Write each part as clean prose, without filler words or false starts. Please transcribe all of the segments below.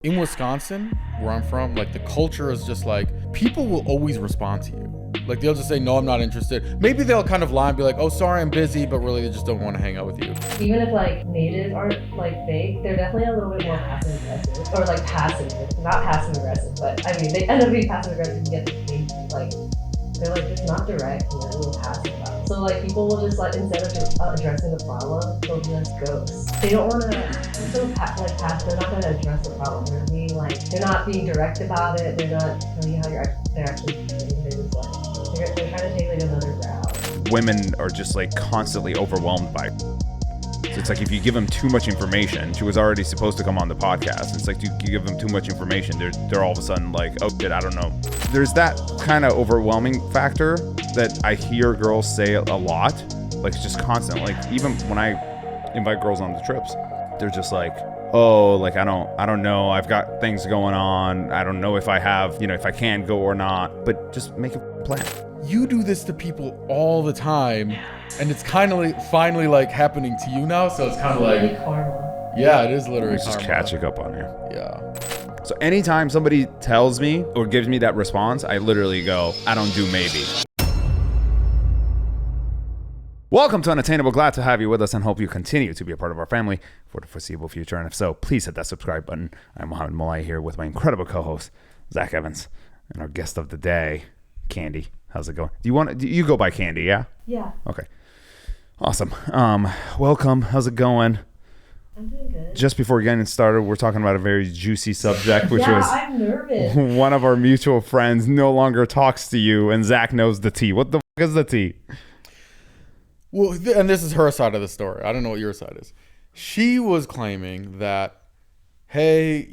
In Wisconsin, where I'm from, like the culture is just like, people will always respond to you. Like they'll just say, no, I'm not interested. Maybe they'll kind of lie and be like, oh, sorry, I'm busy, but really they just don't want to hang out with you. Even if like natives aren't like fake, they're definitely a little bit more passive aggressive. Or like passive, not passive aggressive, but I mean, they end up being passive aggressive and get the thing. Like, they're like just not direct and they're a little passive about it. So like people will just like, instead of just addressing the problem, they'll just ghost. They don't want to, they're so passive, they're not going to address the problem. They're being like, they're not being direct about it. They're not telling you how they're actually feeling. They're just like, they're trying to take like another route. Women are just like constantly overwhelmed by it. So it's like if you give them too much information, she was already supposed to come on the podcast. It's like you give them too much information, they're all of a sudden like, oh shit, I don't know. There's that kind of overwhelming factor that I hear girls say a lot, like it's just constant. Like even when I invite girls on the trips, they're just like, oh, like I don't know, I've got things going on, I don't know if I have, if I can go or not, but just make a plan. You do this to people all the time, and it's kind of like finally like happening to you now, so it's kind of like karma. Yeah, it is literally It's just catching up on you. Yeah. So anytime somebody tells me or gives me that response, I literally go, I don't do maybe. Welcome to Unattainable. Glad to have you with us and hope you continue to be a part of our family for the foreseeable future. And if so, please hit that subscribe button. I'm Mohammed Mulai here with my incredible co-host, Zach Evans, and our guest of the day, Candy. How's it going? Do you go by Candy, yeah? Yeah. Okay. Awesome. Welcome. How's it going? I'm doing good. Just before getting started, we're talking about a very juicy subject, which was I'm nervous. One of our mutual friends no longer talks to you, and Zach knows the tea. What the fuck is the tea? Well, and this is her side of the story. I don't know what your side is. She was claiming that, hey,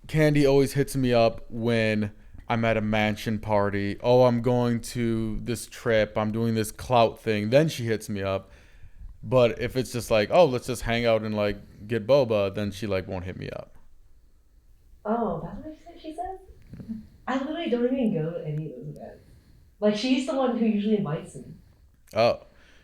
Candy always hits me up when I'm at a mansion party. Oh, I'm going to this trip. I'm doing this clout thing. Then she hits me up. But if it's just like, oh, let's just hang out and like get boba, then she like won't hit me up. Oh, that's what she said? I literally don't even go to any of those events. Like, she's the one who usually invites me. Oh.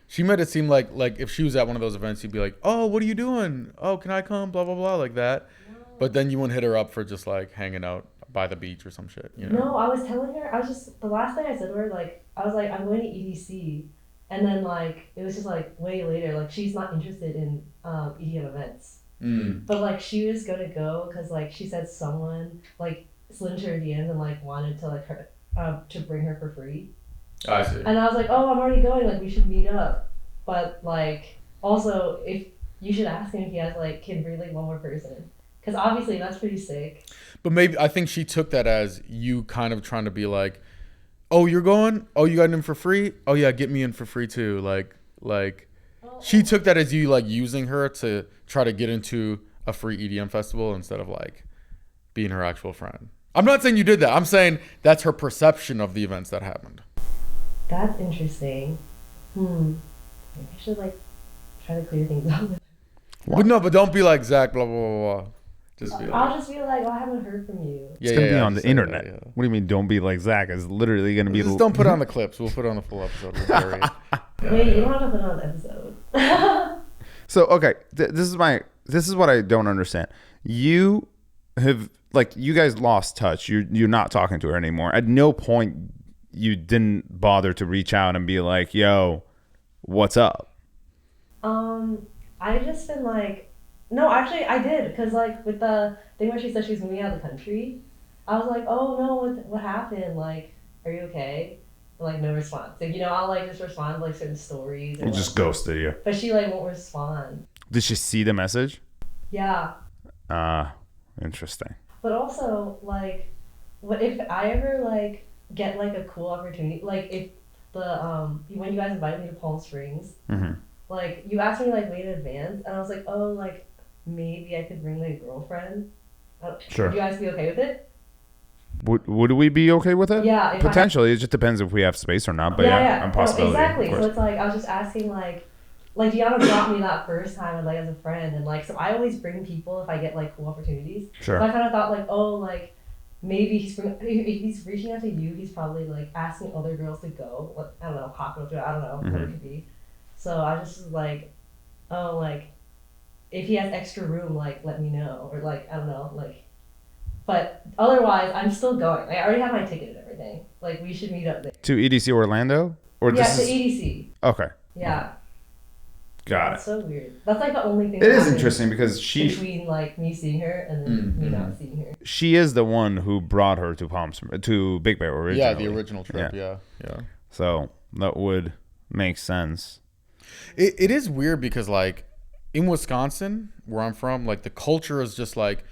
She made it seem like if she was at one of those events, you'd be like, oh, what are you doing? Oh, can I come? Blah, blah, blah, like that. No. But then you wouldn't hit her up for just like hanging out by the beach or some shit, No, I was telling her, the last thing I said to her, like, I was like, I'm going to EDC. And then, like, it was just, like, way later, like, she's not interested in EDM events. Mm. But, like, she was going to go because, like, she said someone, like, slid her DMs and, like, wanted to, like, her to bring her for free. I see. And I was like, oh, I'm already going, like, we should meet up. But, like, also, if you should ask him if he has, like, can bring, like, one more person. Because obviously that's pretty sick. But maybe, I think she took that as you kind of trying to be like, oh, you're going? Oh, you got in for free? Oh, yeah, get me in for free, too. She took that as you, like, using her to try to get into a free EDM festival instead of, like, being her actual friend. I'm not saying you did that. I'm saying that's her perception of the events that happened. That's interesting. Maybe I should, like, try to clear things up. But don't be like, Zach, blah, blah, blah, blah. I'll just be like, oh, I haven't heard from you. It's going to be on the internet. That, yeah. What do you mean, don't be like Zach? It's literally going to be... Just don't put on the clips. We'll put on the full episode. Wait, you don't have to put on the episode. So, okay, this is what I don't understand. You have, like, you guys lost touch. You're not talking to her anymore. At no point you didn't bother to reach out and be like, yo, what's up? I just been like... No, actually, I did, because, like, with the thing where she said she was moving out of the country, I was like, oh, no, what happened? Like, are you okay? And, like, no response. Like, I'll, like, just respond to, like, certain stories. Or just ghosted you. But she, like, won't respond. Did she see the message? Yeah. Interesting. But also, like, what if I ever, like, get, like, a cool opportunity? Like, if when you guys invited me to Palm Springs, like, you asked me, like, way in advance, and I was like, oh, like, maybe I could bring my girlfriend. Sure. Would you guys be okay with it? Would we be okay with it? Yeah. Potentially. It just depends if we have space or not. But yeah. I'm possibility. No, exactly. So it's like, I was just asking, like Deanna brought me that first time, and, like, as a friend. And, like, so I always bring people if I get, like, cool opportunities. Sure. So I kind of thought, like, oh, like, maybe if he's reaching out to you, he's probably, like, asking other girls to go. What, I don't know, hot girl, I don't know what it could be. So I just was like, oh, like, if he has extra room, like, let me know. Or, like, I don't know, like, But otherwise, I'm still going. Like, I already have my ticket and everything. Like, we should meet up there. To EDC Orlando? Or Yeah, this to is... EDC. Okay. Yeah. Got That's it. so weird. That's like the only thing It that is happens interesting because between like me seeing her and then me not seeing her. she is the one who brought her to Big Bear originally. Yeah, the original trip. Yeah. So that would make sense. It is weird because like in Wisconsin, where I'm from, like the culture is just like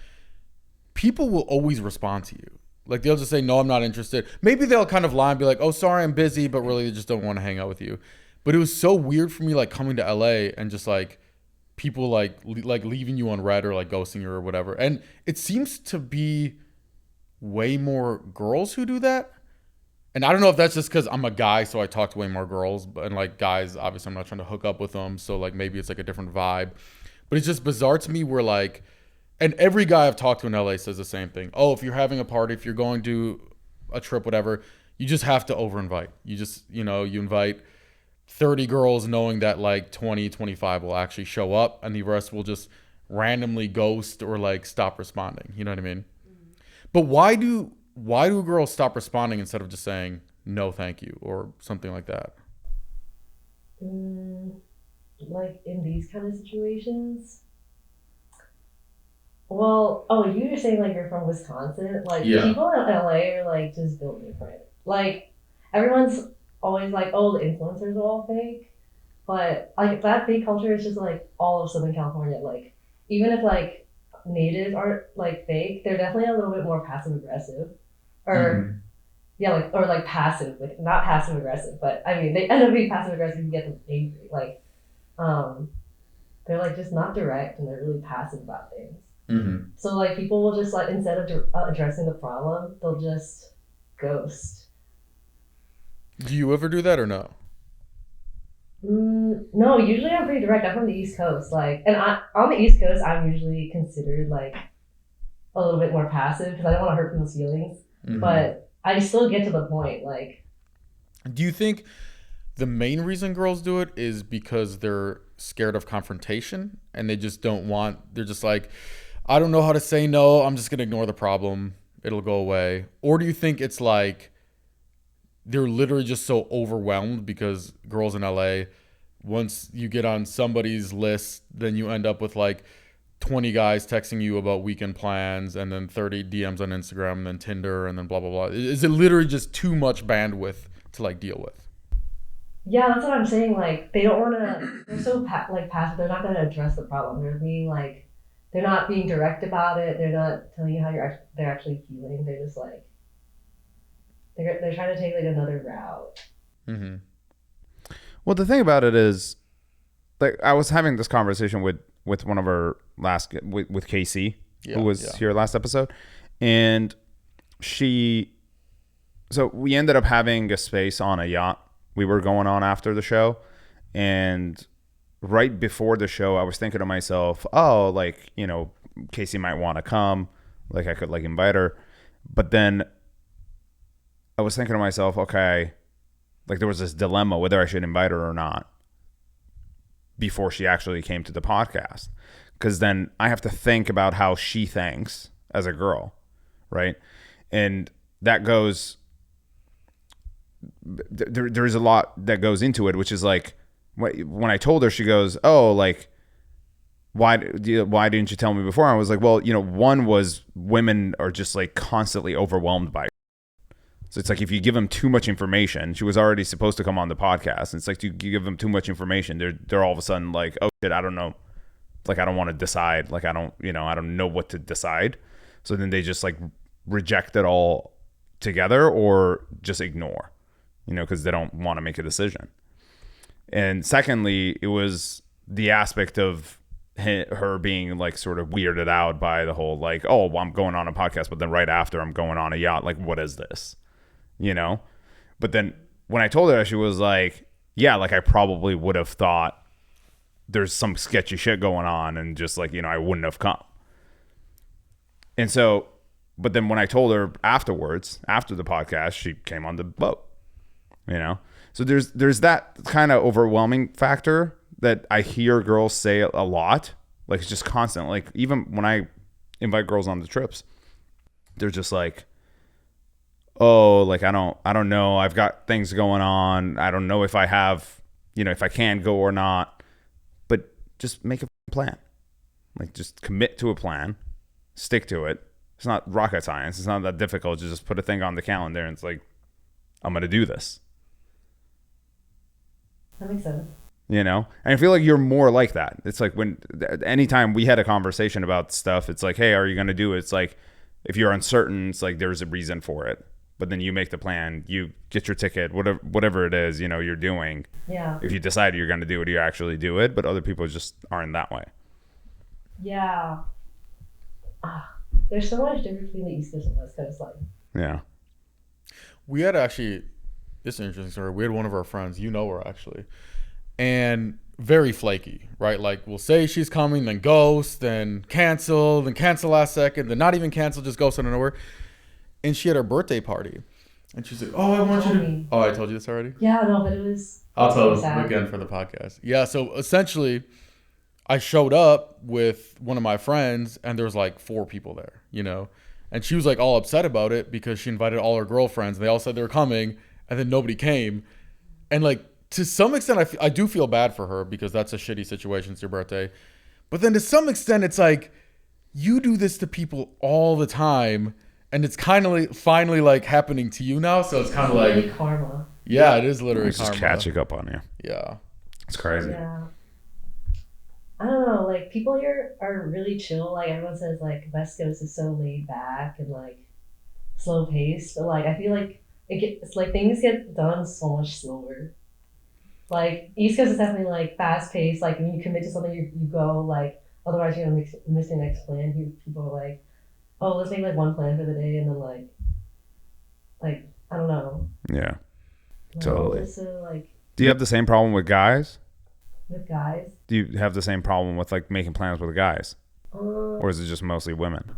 people will always respond to you. Like they'll just say, no, I'm not interested. Maybe they'll kind of lie and be like, oh, sorry, I'm busy, but really they just don't want to hang out with you. But it was so weird for me, like coming to LA and just like people like leaving you on red or like ghosting you or whatever. And it seems to be way more girls who do that. And I don't know if that's just because I'm a guy, so I talk to way more girls. And like guys, obviously I'm not trying to hook up with them. So like maybe it's like a different vibe. But it's just bizarre to me where like, and every guy I've talked to in LA says the same thing. Oh, if you're having a party, if you're going to a trip, whatever, you just have to over-invite. You just, you invite 30 girls knowing that like 20, 25 will actually show up and the rest will just randomly ghost or like stop responding. You know what I mean? But why do girls stop responding instead of just saying no thank you or something like that? Like in these kind of situations? Well, you were saying like you're from Wisconsin. Like people in LA are like just built different. Like everyone's always like, oh, the influencers are all fake. But like that fake culture is just like all of Southern California. Like even if like natives aren't like fake, they're definitely a little bit more passive aggressive. Or like passive, like not passive aggressive, but I mean they end up being passive aggressive and get them angry. Like they're like just not direct and they're really passive about things. So like people will just like instead of addressing the problem, they'll just ghost. Do you ever do that or no? No, usually I'm pretty direct. I'm from the East Coast, like, and on the East Coast, I'm usually considered like a little bit more passive because I don't want to hurt people's feelings. But I still get to the point. Like, do you think the main reason girls do it is because they're scared of confrontation and they just don't want? They're just like, I don't know how to say no. I'm just gonna ignore the problem. It'll go away. Or do you think it's like they're literally just so overwhelmed because girls in LA, once you get on somebody's list, then you end up with like 20 guys texting you about weekend plans and then 30 DMs on Instagram and then Tinder and then blah, blah, blah. Is it literally just too much bandwidth to like deal with? Yeah, that's what I'm saying. Like they don't want to, they're so passive. They're not going to address the problem. They're being like, they're not being direct about it. They're not telling you how they're actually feeling. They're just like, they're trying to take like another route. Well, the thing about it is, like, I was having this conversation with one of our with Casey, who was here last episode, and so we ended up having a space on a yacht we were going on after the show, and right before the show, I was thinking to myself, oh, like, Casey might want to come, like I could like invite her, but then I was thinking to myself, okay, like there was this dilemma whether I should invite her or not before she actually came to the podcast. Because then I have to think about how she thinks as a girl, right? And that goes, there's a lot that goes into it, which is like, when I told her, she goes, oh, like, why didn't you tell me before? I was like, well, one was women are just like constantly overwhelmed by it. So it's like if you give them too much information, she was already supposed to come on the podcast. And it's like you give them too much information, they're all of a sudden like, oh shit, I don't know, like I don't want to decide, like I don't know what to decide. So then they just like reject it all together or just ignore, because they don't want to make a decision. And secondly, it was the aspect of her being like sort of weirded out by the whole like, oh, well, I'm going on a podcast, but then right after I'm going on a yacht. Like, what is this? But then when I told her, she was like, yeah, like I probably would have thought there's some sketchy shit going on and just like, I wouldn't have come. And so, but then when I told her afterwards, after the podcast, she came on the boat, So there's that kind of overwhelming factor that I hear girls say a lot. Like it's just constant. Like even when I invite girls on the trips, they're just like, oh, like I don't know, I've got things going on, I don't know if I have, if I can go or not. But just make a plan. Like, just commit to a plan, stick to it. It's not rocket science. It's not that difficult. You just put a thing on the calendar and it's like, I'm going to do this. That makes sense. And I feel like you're more like that. It's like anytime we had a conversation about stuff, it's like, hey, are you going to do it? It's like, if you're uncertain, it's like, there's a reason for it. But then you make the plan, you get your ticket, whatever it is, you're doing. Yeah. If you decide you're going to do it, you actually do it. But other people just aren't that way. Yeah. There's so much difference between the East Coast and West Coast. Like, yeah. We had actually, this is an interesting story. We had one of our friends, her actually, and very flaky, right? Like, we'll say she's coming, then ghost, then cancel last second, then not even cancel, just ghost out of nowhere. And she had her birthday party. And she's like, oh, I want you to. Oh, I told you this already? Yeah, no, but it was. I'll tell it again for the podcast. Yeah, so essentially, I showed up with one of my friends, and there was like 4 people there, and she was like all upset about it because she invited all her girlfriends, and they all said they were coming, and then nobody came. And like, to some extent, I do feel bad for her because that's a shitty situation. It's your birthday. But then to some extent, it's like, you do this to people all the time, and it's kind of like finally like happening to you now. So it's kind of like karma. Yeah, it is literally it's karma. Just catching up on you. Yeah. It's crazy. Yeah. I don't know, like, people here are really chill. Like, everyone says, like, West Coast is so laid back and, like, slow paced. But, like, I feel like it's like things get done so much slower. Like, East Coast is definitely, like, fast paced. Like, when you commit to something, you go, like, otherwise you're going to miss your next plan. People are like, oh, let's make, like, one plan for the day. And then, like, I don't know. Yeah. Like, Totally. So, like, do you have the same problem with guys? With guys? Do you have the same problem with like making plans with guys? Or is it just mostly women?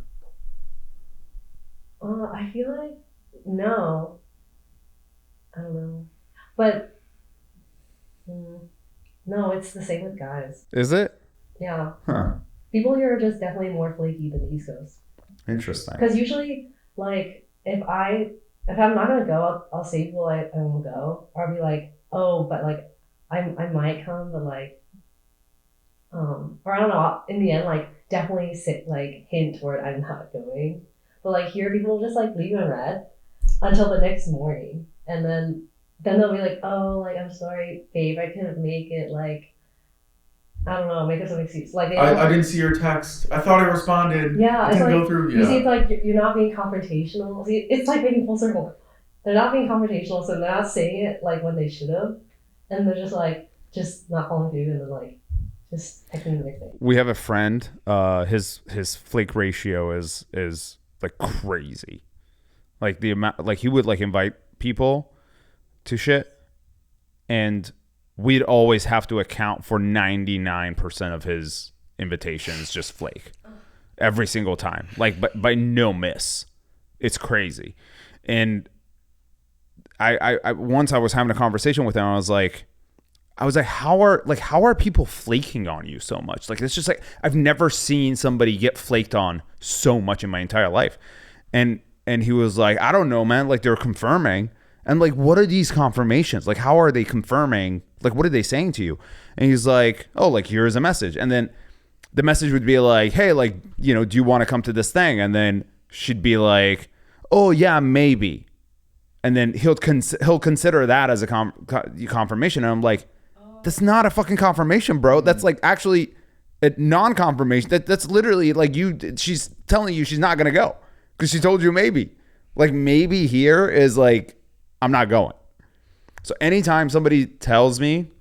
I feel like no. I don't know. But no, it's the same with guys. Is it? Yeah. Huh. People here are just definitely more flaky than the East Coast. Interesting. Because usually, like, if I'm not gonna go, I'll say people I won't go, or I'll be like, oh, but like, I might come, but like, or I don't know. In the end, like, definitely hint toward I'm not going. But like, here people will just like leave it on red until the next morning, and then they'll be like, oh, like, I'm sorry, babe, I couldn't make it. Like, I don't know, make up some excuse. Like, I didn't see your text. I thought I responded. Yeah, it didn't go through. Yeah. You see, it's like you're not being confrontational. See, it's like making full circle. They're not being confrontational, so they're not saying it like when they should have. And they're just like, just not following through, and then like, just texting the next day. We have a friend. His flake ratio is like crazy. Like the amount, like he would like invite people to shit, and we'd always have to account for 99% of his invitations just flake every single time. Like, but by no miss. It's crazy. And I once I was having a conversation with him. I was like, how are people flaking on you so much? Like, it's just like, I've never seen somebody get flaked on so much in my entire life. And he was like, I don't know, man. Like, they're confirming. And like, what are these confirmations? Like, how are they confirming? Like, what are they saying to you? And he's like, oh, like, here's a message. And then the message would be like, hey, like, do you want to come to this thing? And then she'd be like, oh yeah, maybe. And then he'll consider that as a confirmation. And I'm like, that's not a fucking confirmation, bro. That's like actually a non-confirmation. That's literally like she's telling you she's not going to go because she told you maybe. Like, maybe here is like, I'm not going. So anytime somebody tells me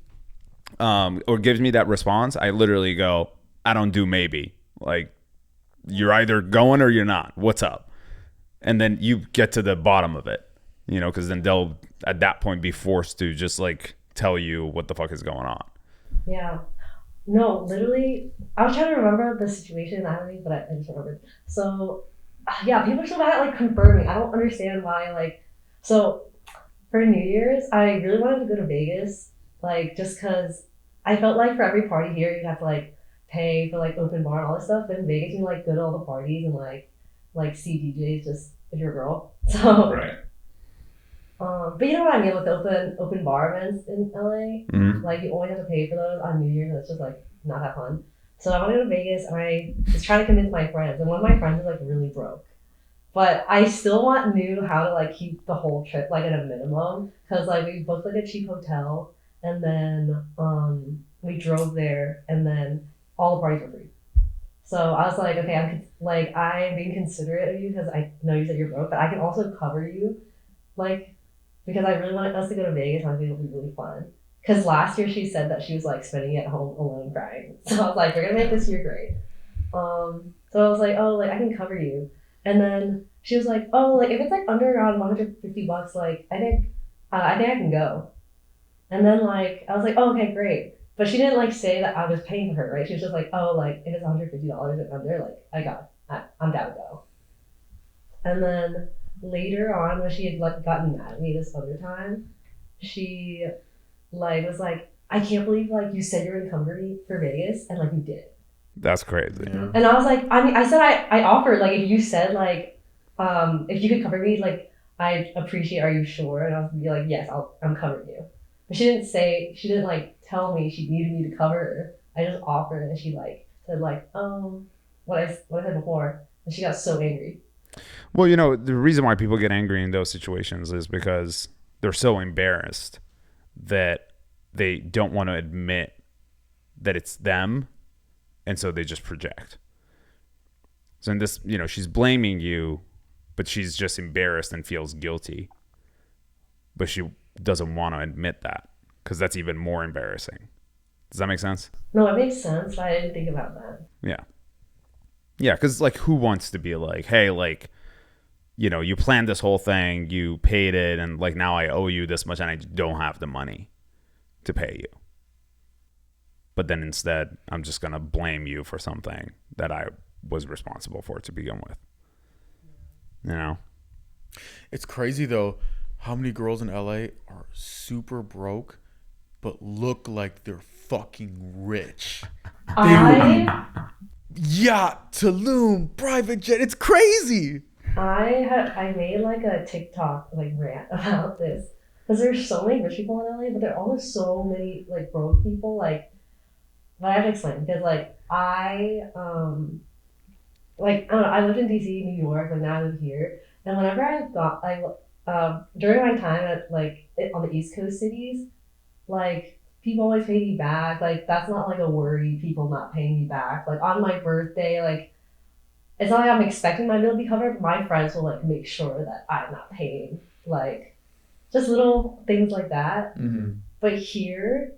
or gives me that response, I literally go, I don't do maybe. Like, you're either going or you're not. What's up? And then you get to the bottom of it, because then they'll at that point be forced to just like tell you what the fuck is going on. Yeah. No, literally, I was trying to remember the situation, but I just remembered. So, yeah, people are so bad at like confirming. I don't understand why. Like, so for New Year's, I really wanted to go to Vegas, like, just because I felt like for every party here, you'd have to like pay for like open bar and all this stuff. But in Vegas, you can like go to all the parties and like like see DJs just if you're a girl. So Right. but you know what I mean with open bar events in LA. Mm-hmm. Like you only have to pay for those on New Year's, and it's just like not that fun. So I want to go to Vegas, and I was trying to convince my friends, and one of my friends is like really broke, but I still knew how to like keep the whole trip like at a minimum, because like we booked like a cheap hotel, and then we drove there, and then all the parties were free. So I was like, okay, I'm being considerate of you because I know you said you're broke, but I can also cover you, like, because I really wanted us to go to Vegas, and I think it'll be really fun. Because last year she said that she was like spending it at home alone crying. So I was like, you're gonna make this year great. So I was like, oh, like I can cover you. And then she was like, oh, like if it's like under around $150, like I think I can go. And then like I was like, oh, okay, great. But she didn't like say that I was paying for her, right? She was just like, oh, like if it's $150 and under, like I'm down to go. And then later on, when she had like gotten mad at me this other time, she like was like, I can't believe like you said you were gonna cover me for Vegas and like you did. That's crazy. Yeah. And I was like, I mean, I said I offered, like if you said like if you could cover me, like I'd appreciate. Are you sure? And I was be like, yes, I'm covering you. But she didn't like tell me she needed me to cover her. I just offered, and she like said like what I said before, and she got so angry. Well, you know, the reason why people get angry in those situations is because they're so embarrassed that they don't want to admit that it's them, and so they just project. So in this, you know, she's blaming you, but she's just embarrassed and feels guilty. But she doesn't want to admit that because that's even more embarrassing. Does that make sense? No, it makes sense, but I didn't think about that. Yeah. Yeah, because like who wants to be like, hey, like, you know, you planned this whole thing, you paid it, and like now I owe you this much and I don't have the money to pay you. But then instead, I'm just going to blame you for something that I was responsible for to begin with. You know? It's crazy though how many girls in LA are super broke but look like they're fucking rich. Yacht, Tulum, private jet. It's crazy. I made like a TikTok like rant about this because there's so many rich people in LA, but there are also so many like broke people. Like, but I have to explain because like I don't know. I lived in DC, New York, like now I live here, and whenever during my time at like on the East Coast cities, like people always pay me back. Like that's not like a worry. People not paying me back. Like on my birthday, like. It's not like I'm expecting my meal to be covered. My friends will like make sure that I'm not paying, like just little things like that. Mm-hmm. But here,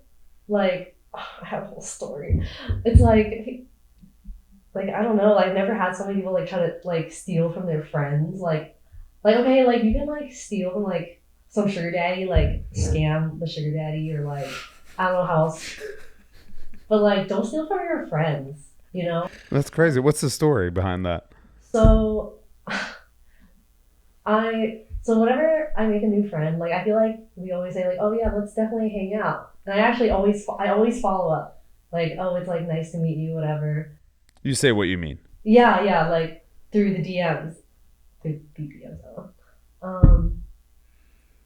like I have a whole story. It's like I don't know. Like I've never had so many people like try to like steal from their friends. Like okay, like you can like steal from like some sugar daddy, like scam the sugar daddy, or like I don't know how else. But like don't steal from your friends. You know? That's crazy. What's the story behind that? So whenever I make a new friend, like I feel like we always say like, oh yeah, let's definitely hang out. And I always follow up. Like, oh, it's like nice to meet you, whatever. You say what you mean. Yeah, like through the DMs. Through BBMs though.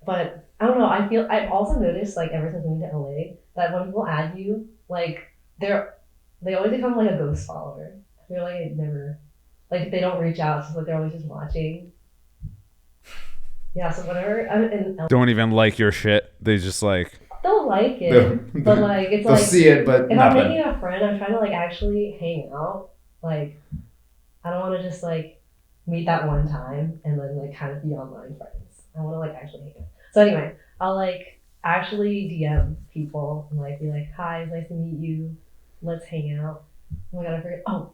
But I don't know, I've also noticed like ever since moving to LA that when people add you, like they always become like a ghost follower. I feel like it never, like they don't reach out, so like they're always just watching. Yeah, so whenever I'm in LA, Don't even like your shit. They just like. they'll like it, but like it's they'll like see it, but if nothing. I'm making a friend, I'm trying to like actually hang out. Like I don't want to just like meet that one time and then like kind of be online friends. I want to like actually hang out. So anyway, I'll like actually DM people and like be like, hi, it's nice to meet you. Let's hang out. Oh my god,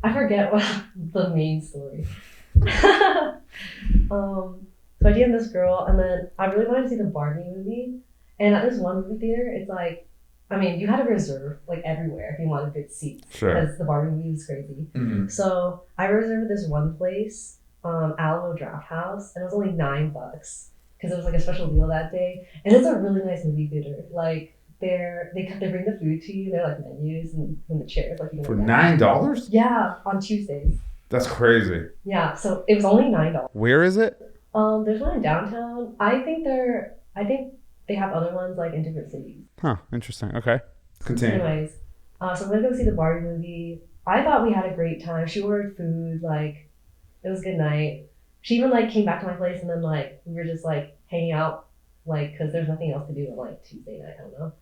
I forget what the main story. So I DM'd this girl, and then I really wanted to see the Barbie movie. And at this one movie theater, it's like, I mean, you had to reserve like everywhere if you wanted good seats. Sure. Because the Barbie movie was crazy. Mm-hmm. So I reserved this one place, Alamo Draft House, and it was only $9 because it was like a special deal that day. And it's a really nice movie theater. Like, they bring the food to you. They're like menus and the chairs, like you can For order. $9? Yeah, on Tuesdays. That's crazy. Yeah, so it was only $9. Where is it? There's one in downtown. I think they have other ones like in different cities. Huh. Interesting. Okay. Continue. Anyways, so we're gonna go see the Barbie movie. I thought we had a great time. She ordered food, like it was a good night. She even like came back to my place, and then like we were just like hanging out, like because there's nothing else to do on like Tuesday night. I don't know.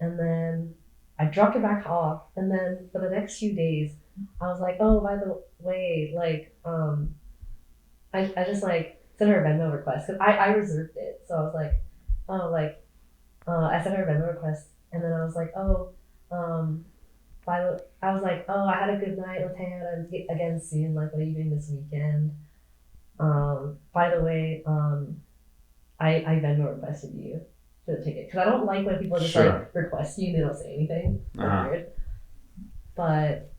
And then I dropped her back off, and then for the next few days, I was like, oh, by the way, like I just like sent her a Venmo request because I reserved it. So I was like, oh, like I sent her a Venmo request, and then I was like, oh, I was like, oh, I had a good night. Let's hang out again soon. Like, what are you doing this weekend? By the way, I Venmo requested you for the ticket because I don't like when people just like request you, they don't say anything. Weird. But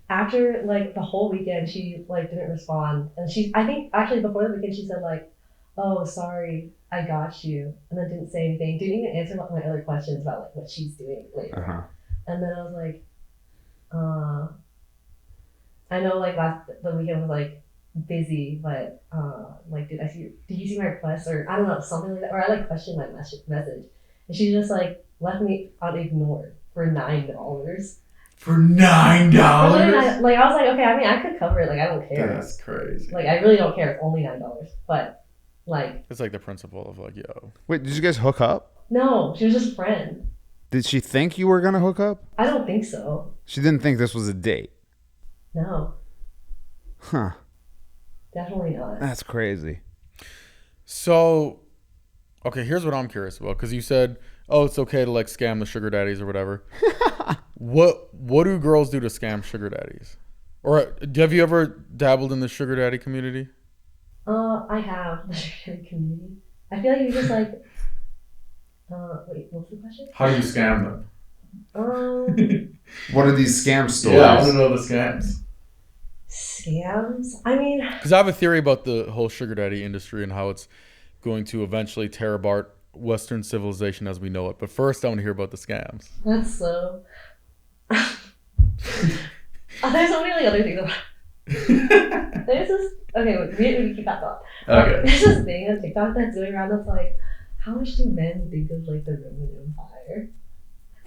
after like the whole weekend, she like didn't respond, and I think actually before the weekend she said like, oh, sorry, I got you, and then didn't say anything, didn't even answer my other questions about like what she's doing later. And then I was like, I know like the weekend was like busy, but like did you see my request, or I don't know, something like that, or I like questioned my message, and she just like left me unignored for $9. For $9? Like I was like, okay, I mean I could cover it, like I don't care. That's crazy. Like I really don't care. It's only $9, but like it's like the principle of like, yo. Wait, did you guys hook up? No, she was just a friend. Did she think you were gonna hook up? I don't think so. She didn't think this was a date. No. Huh. Definitely not. That's crazy. So, okay, here's what I'm curious about, because you said, oh, it's okay to like scam the sugar daddies or whatever. What do girls do to scam sugar daddies? Or have you ever dabbled in the sugar daddy community? I have the sugar daddy community. I feel like you just like. Wait, what's the question? How do you scam them? What are these scam stories? Yeah, I want to know the scams. Scams? I mean, because I have a theory about the whole sugar daddy industry and how it's going to eventually tear apart Western civilization as we know it. But first, I want to hear about the scams. That's so. There's so many like other things about it. There's this. Okay, wait, we keep that thought. Okay. There's this thing on TikTok that's going around that's like, how much do men think of like the Roman Empire?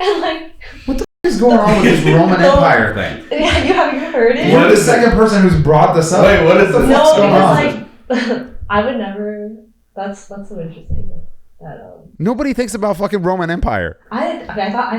And like, what the f is going on with this Roman Empire thing? Yeah, have you heard it? You're the second person who's brought this up. Wait, what is this? No, because like, I would never. That's so interesting. That Nobody thinks about fucking Roman Empire. I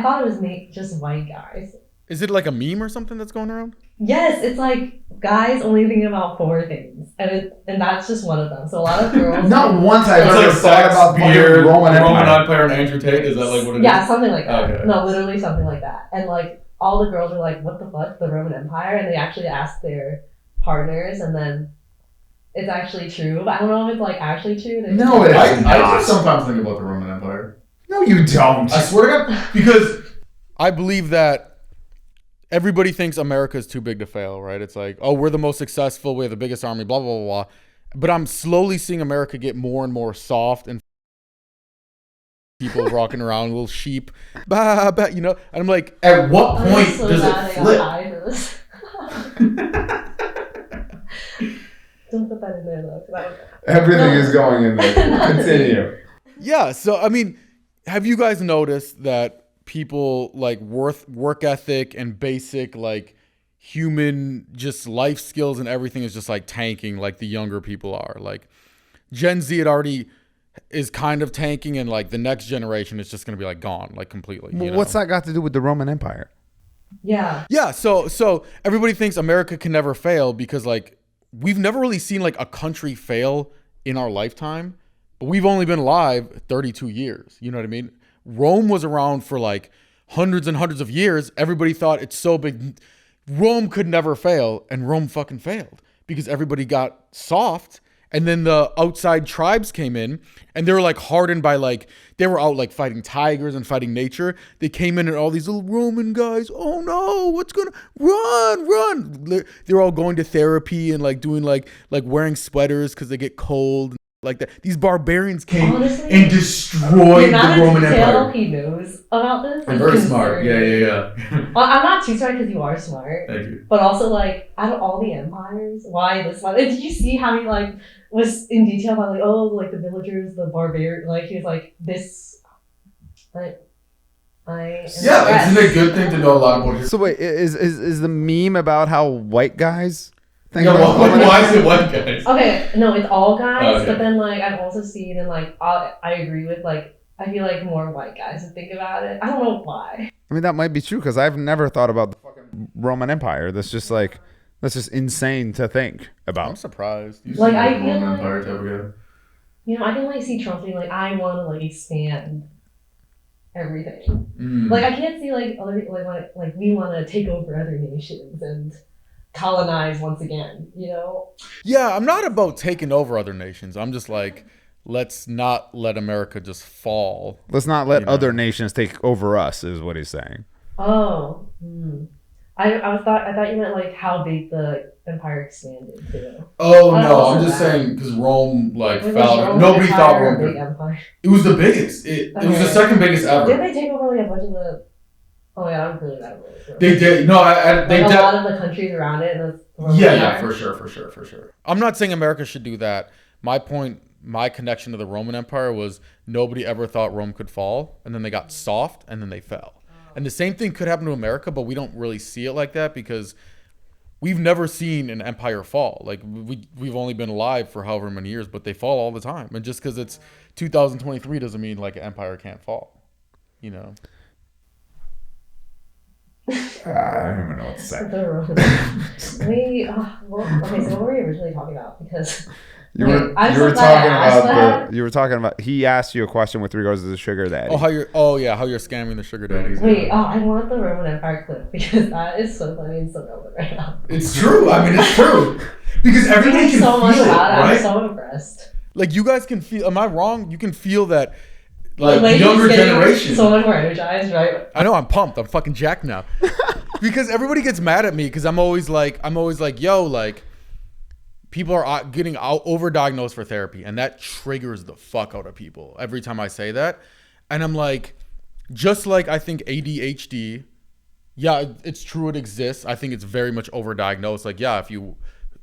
thought it was just white guys. Is it like a meme or something that's going around? Yes, it's like guys only thinking about 4 things, and that's just one of them. So a lot of girls. Not once I've ever thought about beer, Roman Empire, and Andrew Tate. Is that like what it is? Yeah, something like that. Okay. No, literally something like that. And like all the girls are like, "What the fuck, the Roman Empire?" And they actually ask their partners, and then it's actually true. But I don't know if it's like actually true. No, I do sometimes think about the Roman Empire. No, you don't. I swear to God, because I believe that. Everybody thinks America is too big to fail, right? It's like, oh, we're the most successful, we have the biggest army, blah, blah, blah, blah. But I'm slowly seeing America get more and more soft and people walking around, little sheep, bah, bah, you know? And I'm like, at what point so does it flip? Don't put that in there, though. Everything is going in there. Continue. Yeah, so, I mean, have you guys noticed that people like work ethic and basic like human just life skills and everything is just like tanking like the younger people are? Like Gen Z, it already is kind of tanking, and like the next generation is just going to be like gone like completely. You know? What's that got to do with the Roman Empire? Yeah. So everybody thinks America can never fail because like we've never really seen like a country fail in our lifetime, but we've only been alive 32 years. You know what I mean? Rome was around for like hundreds and hundreds of years. Everybody thought it's so big. Rome could never fail, and Rome fucking failed because everybody got soft. And then the outside tribes came in, and they were like hardened by like, they were out like fighting tigers and fighting nature. They came in and all these little Roman guys, oh no, what's gonna, run. They're all going to therapy and like doing like wearing sweaters because they get cold. like that. These barbarians came Honestly, and destroyed the Roman Empire. He knows about this. I'm very smart. Yeah. Well, I'm not too smart because you are smart. Thank you. But also, like, out of all the empires, why this one? Did you see how he, like, was in detail about, like, oh, like, the villagers, the barbarian, like, he was like, this, like, isn't it a good thing to know a lot about history? So wait, is the meme about how white guys think Yeah, about why is it white guys? Okay, no, it's all guys, Okay. but then, like, I've also seen, and, like, I agree with, like, I feel like more white guys would think about it. I don't know why. I mean, that might be true because I've never thought about the fucking Roman Empire. That's just insane to think I'm about. surprised. You Like, seem I a feel Roman like- Empire type of guy. You know, I can, like, see Trump being like, I want to, like, expand everything. Mm. Like, I can't see, like, other people, like we want to take over other nations and colonize once again, you know? Yeah, I'm not about taking over other nations. I'm just like, let's not let America just fall. Let's not let You know. other nations take over us, is what he's saying. Oh. I thought you meant, like, how big the empire expanded, too. Oh I no, also I'm just that. saying because Rome like Like, was fell. Roman Nobody thought Empire a Rome big could. empire? It was the biggest. It was the Okay. second biggest ever. Didn't they take over, like, a bunch of the... Oh, yeah, I'm really bad at it. They did. No, they Like, did. a lot of the countries around it. And the Yeah, for sure. I'm not saying America should do that. My point, my connection to the Roman Empire was nobody ever thought Rome could fall, and then they got soft, and then they fell. And the same thing could happen to America, but we don't really see it like that because we've never seen an empire fall. Like we've only been alive for however many years, but they fall all the time. And just because it's 2023 doesn't mean like an empire can't fall. You know. I don't even know what to say. Okay, so what were we originally talking about? Because You Wait, were I'm you so were glad talking I asked about that. you were talking about he asked you a question with regards to the sugar daddy. How you're scamming the sugar daddies. I want the Roman Empire clip because that is so funny and so relevant right now. It's true. I mean, it's true. Because everybody I'm can so much feel it, about it. I'm right? so impressed. Like you guys can feel. Am I wrong? You can feel that. Like Like, the younger he's getting generation. so much more energized, right? I know I'm pumped. I'm fucking jacked now. Because everybody gets mad at me because I'm always like, yo, like, people are getting overdiagnosed for therapy, and that triggers the fuck out of people every time I say that. And I'm like, just like I think ADHD, yeah, it's true, it exists. I think it's very much overdiagnosed. Like, yeah, if you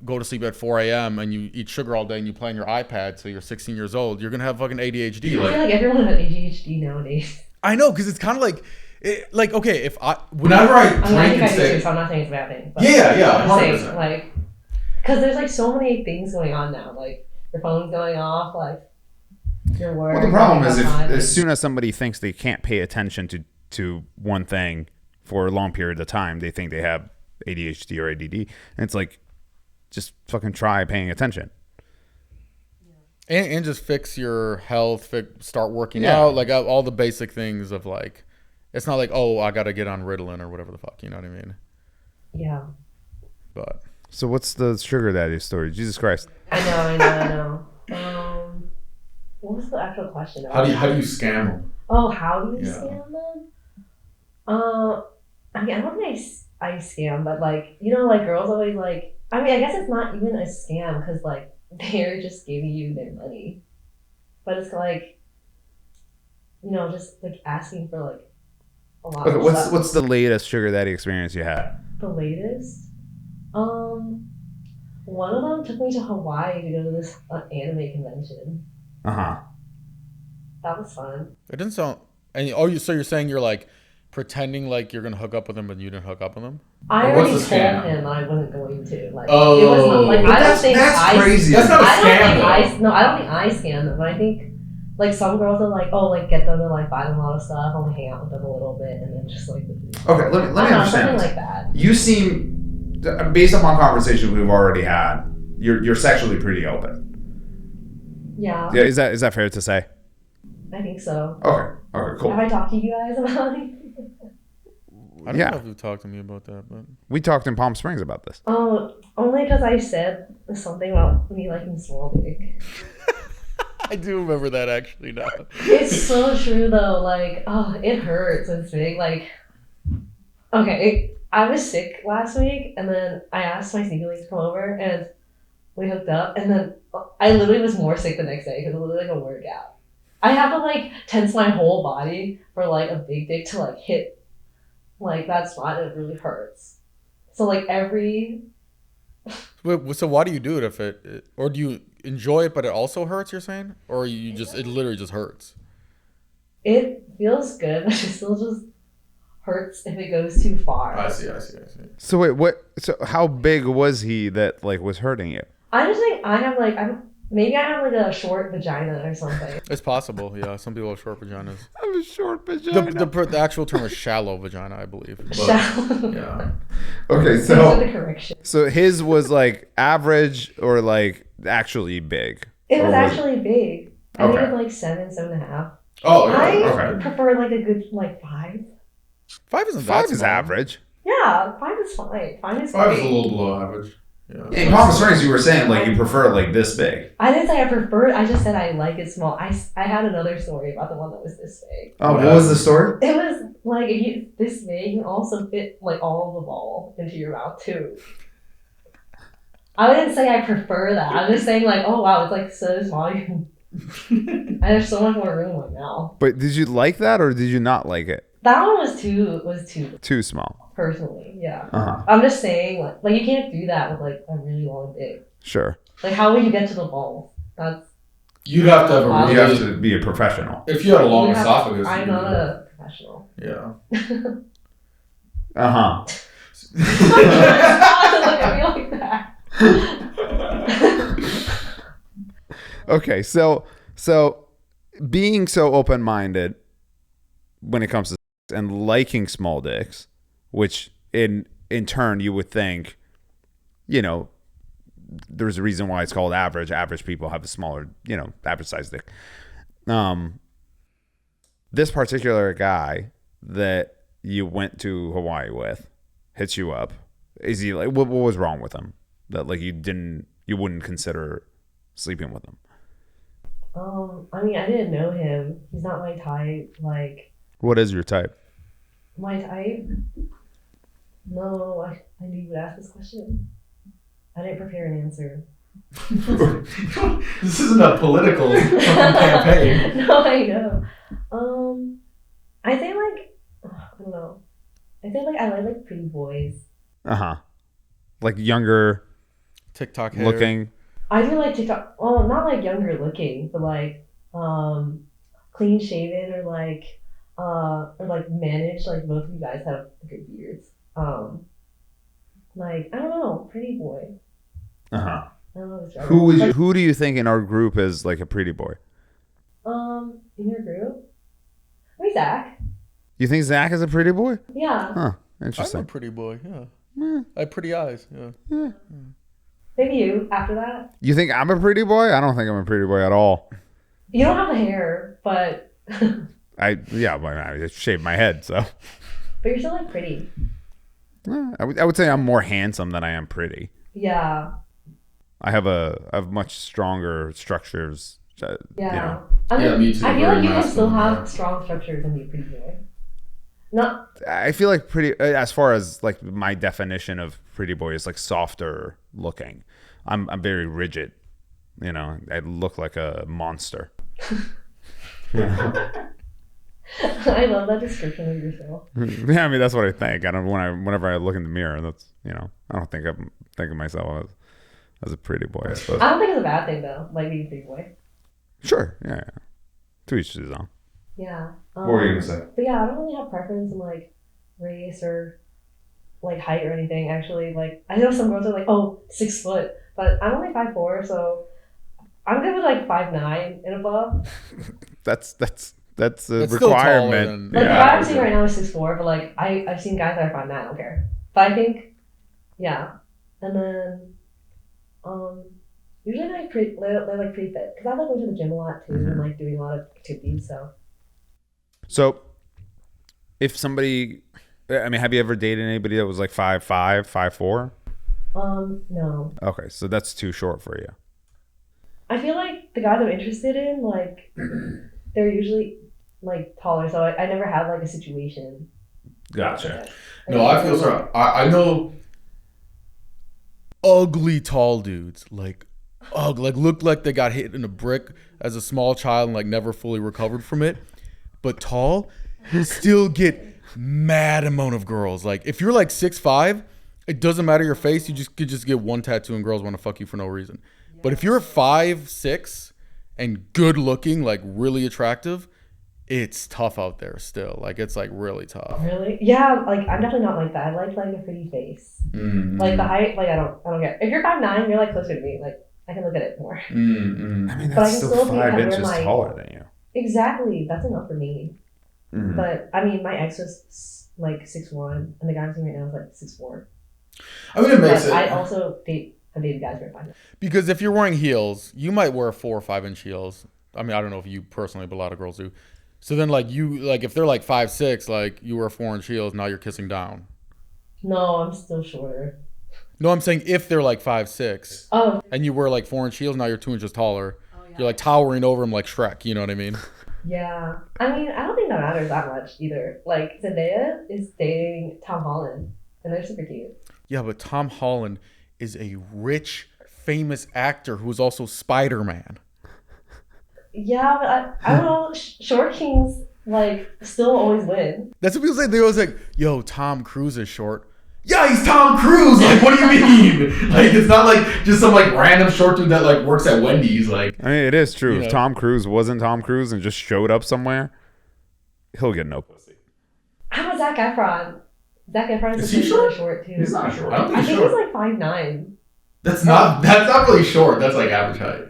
go to sleep at 4 a.m. and you eat sugar all day and you play on your iPad till you're 16 years old, you're gonna have fucking ADHD. I feel like everyone has ADHD nowadays. I know, because it's kind of like, okay, if whenever I drink I think I and do say, too, so I'm not saying it's a bad thing. But yeah, I'm saying, 100%. like, because there's like so many things going on now. Like, your phone's going off, like, your work. Well, the problem like, is if outside. as soon as somebody thinks they can't pay attention to one thing for a long period of time, they think they have ADHD or ADD, and it's like, just fucking try paying attention. And just fix your health, start working Yeah. out, like all the basic things of like, it's not like, oh, I got to get on Ritalin or whatever the fuck, you know what I mean? Yeah. But So what's the sugar daddy story? Jesus Christ. I know. What was the actual question? how do you scam them? Oh, how do you Yeah. scam them? I mean, I don't think I scam, but like, you know, like girls always like, I mean, I guess it's not even a scam because like they're just giving you their money, but it's like, you know, just like asking for like a lot Okay, of stuff. what's the latest sugar daddy experience you had? The latest? One of them took me to Hawaii to go to this anime convention. Uh-huh. That was fun. It didn't sound, so you're saying you're like pretending like you're going to hook up with him, but you didn't hook up with him? I But already what's told the scam? him that I wasn't going to. Like, Oh, it was not, like, I don't think I. crazy. That's not a I don't scam, think I don't think I scam them, but I think like some girls are like, oh, like get them to like buy them a lot of stuff, I'll hang out with them a little bit, and then just like. Okay, let me I don't know, understand something this. like that. You seem, based upon conversations we've already had, you're sexually pretty open. Yeah, Yeah, is that fair to say? I think so. Okay, cool. Have I talked to you guys about it? I don't Yeah. know if you've talked to me about that, but We talked in Palm Springs about this. Oh, only because I said something about me liking small dick. I do remember that actually now. It's so true though. Like, oh, it hurts when it's big. Like, okay, I was sick last week, and then I asked my sneaker league to come over, and we hooked up, and then I literally was more sick the next day because it was like a workout. I have to like tense my whole body for like a big dick to like hit like that spot, and it really hurts. So like every. Wait, so why do you do it if it, or do you enjoy it but it also hurts? You're saying, or you just it literally just hurts? It feels good, but it still just hurts if it goes too far. I see. So wait, what? So how big was he that like was hurting you? I just think I have like maybe I have like a short vagina or something. It's possible, yeah. Some people have short vaginas. I have a short vagina. The actual term is shallow vagina, I believe. But, Shallow. yeah. Okay, Thanks for the correction. so his was like average or like actually big? It was Or actually big. I think Okay. it was like 7.5. Oh, I prefer like a good like 5. 5 isn't that Five is small. average. Yeah, 5 is fine. 5 is 5 is a great. little below average. Yeah. In Palm Springs, you were saying like you prefer it like this big. I didn't say I prefer it. I just said I like it small. I had another story about the one that was this big. Oh, what was the story? It was like if you this big, you can also fit like all of the ball into your mouth too. I wouldn't say I prefer that. I'm just saying like, oh wow, it's like so small. You can... I have so much more room in my mouth. But did you like that or did you not like it? That one was too small. personally. Yeah. Uh-huh. I'm just saying like you can't do that with like a really long dick. Sure. Like how would you get to the balls? That's You'd have to have a You have to be a professional. If you had a long you have- esophagus. I'm not a professional. Yeah. Uh-huh. Don't look at me like that. Okay, so being so open-minded when it comes to sex and liking small dicks, which in turn you would think, you know, there's a reason why it's called average. Average people have a smaller, you know, average size dick. This particular guy that you went to Hawaii with hits you up. Is he like what was wrong with him that like you wouldn't consider sleeping with him? I mean, I didn't know him. He's not my type. Like, What is your type? my type? No, I knew you would ask this question. I didn't prepare an answer. This isn't a political campaign. No, I know. I think like, I don't know. I think like I like pretty boys. Uh-huh. Like younger TikTok hair. looking. I do like TikTok. Well, not like younger looking, but like clean shaven or like managed. Like both of you guys have good beards. Like I don't know, pretty boy. Uh-huh. I don't know. Who do you think in our group is like a pretty boy? In your group? Maybe Zach. You think Zach is a pretty boy? Yeah. Huh. I'm Interesting. a pretty boy, yeah. Eh, I have pretty eyes, yeah. Maybe you after that. You think I'm a pretty boy? I don't think I'm a pretty boy at all. You don't have the hair, but I shaved my head, so you're still like pretty. I would say I'm more handsome than I am pretty. Yeah. I have much stronger structures. Yeah. You know. I mean, Yeah, me too. I feel Very like you can still masculine, have yeah. strong structures and be pretty boy. Not. I feel like pretty, as far as like my definition of pretty boy is like softer looking. I'm very rigid. You know, I look like a monster. I love that description of yourself. Yeah, I mean that's what I think. I don't whenever I look in the mirror, that's I don't think of myself as a pretty boy. I suppose. I don't think it's a bad thing though, like being a pretty boy. Sure, yeah. To each his own. Yeah. What were you gonna say? But yeah, I don't really have preference in like race or like height or anything. Actually, like I know some girls are like, 6 foot, but I'm only 5'4", so I'm good with like 5'9" and above. That's a That's still requirement. taller than- Like the Yeah. guy I'm seeing right now is 6'4", but like I've seen guys that are 5'9", I don't care. But I think, yeah, and then usually they're like pretty fit because I like going to the gym a lot too and like doing a lot of activities. So, if somebody, I mean, have you ever dated anybody that was like 5'5", 5'4"? No. Okay, so that's too short for you. I feel like the guys I'm interested in, like, they're usually like taller, so I never had like a situation. Gotcha. No, I feel sorry. I know ugly tall dudes, like ugly, like looked like they got hit in a brick as a small child and like never fully recovered from it. But tall, still get mad amount of girls. Like if you're like 6'5", it doesn't matter your face. You could just get one tattoo and girls want to fuck you for no reason. But if you're 5'6" and good looking, like really attractive, it's tough out there still. Like it's like really tough. Really? Yeah, like I'm definitely not like that. I like a pretty face. Mm-hmm. Like the height, like I don't get. If you're 5'9", you're like closer to me. Like I can look at it more. Mm-hmm. I mean, But I that's can still still be 5 kind of inches like- taller than you. Exactly, that's enough for me. Mhm. But I mean, my ex was like 6'1", and the guy I'm seeing right now is like 6'4". I mean, it makes But it. I also have dated guys who are 5'9". Because if you're wearing heels, you might wear 4 or 5 inch heels. I mean, I don't know if you personally, but a lot of girls do. So then, like if they're like 5'6", like you wear 4 inch heels, now you're kissing down. No, I'm still shorter. No, I'm saying if they're like 5'6", Oh, and you wear like 4 inch heels, now you're 2 inches taller. yeah. You're like towering over them like Shrek. You know what I mean? Yeah. I mean, I don't think that matters that much either. Like Zendaya is dating Tom Holland, and they're super cute. Yeah, but Tom Holland is a rich, famous actor who is also Spider-Man. Yeah, but I don't know. Short kings like still always win. That's what people say. They always like, yo, Tom Cruise is short. Yeah, he's Tom Cruise. Like, what do you mean? Like, it's not like just some like random short dude that like works at Wendy's. Like, I mean, it is true. You If know. Tom Cruise wasn't Tom Cruise and just showed up somewhere, he'll get no pussy. How about Zac Efron? Zac Efron Is is he really short? short too. he's not short. I don't I think he's think he's short. like 5'9". That's not really short. That's like average height.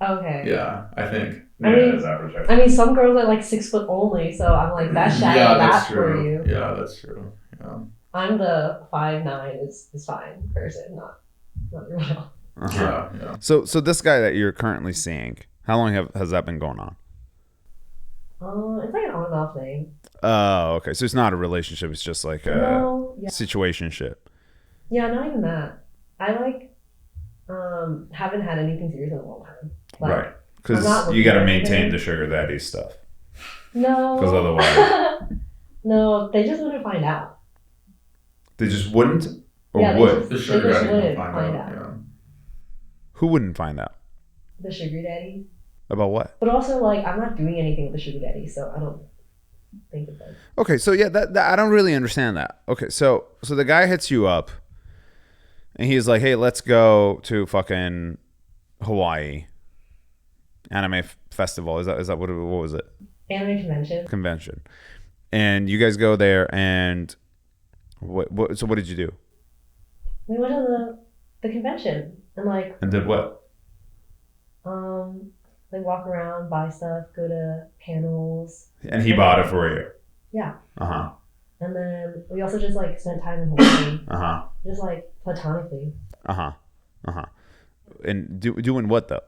Okay. Yeah, I think. I mean- that's average height. I mean, some girls are like 6 foot only, so I'm like, that's shallow. Yeah, That's that's for true. you. Yeah, that's true. Yeah. I'm the 5'9" is fine person, not everyone else. Uh-huh. Yeah. So this guy that you're currently seeing, how long has that been going on? It's like an on and off thing. Oh, okay. So it's not a relationship. It's just like a No, yeah, situationship. yeah, not even that. I like haven't had anything serious in a long time. Like, Right. I'm Because not you got to looking at maintain anything. the sugar daddy stuff. No. 'Cause otherwise- No, they just wouldn't find out. They just wouldn't or Yeah, they would? just- The sugar They just daddy wouldn't will find out. Yeah. Who wouldn't find out? The sugar daddy. About what? But also, like, I'm not doing anything with the sugar daddy, so I don't think it's like. Okay, so yeah, that I don't really understand that. Okay, so the guy hits you up, and he's like, "Hey, let's go to fucking Hawaii anime festival." Is that what was it? Anime convention. Convention, and you guys go there, and what? So what did you do? We went to the convention and like And did what? like walk around, buy stuff, go to panels. And he bought it for you. Yeah. Uh huh. And then we also just like spent time in Hawaii, Uh huh. just like platonically. Uh huh. Uh huh. And doing what though?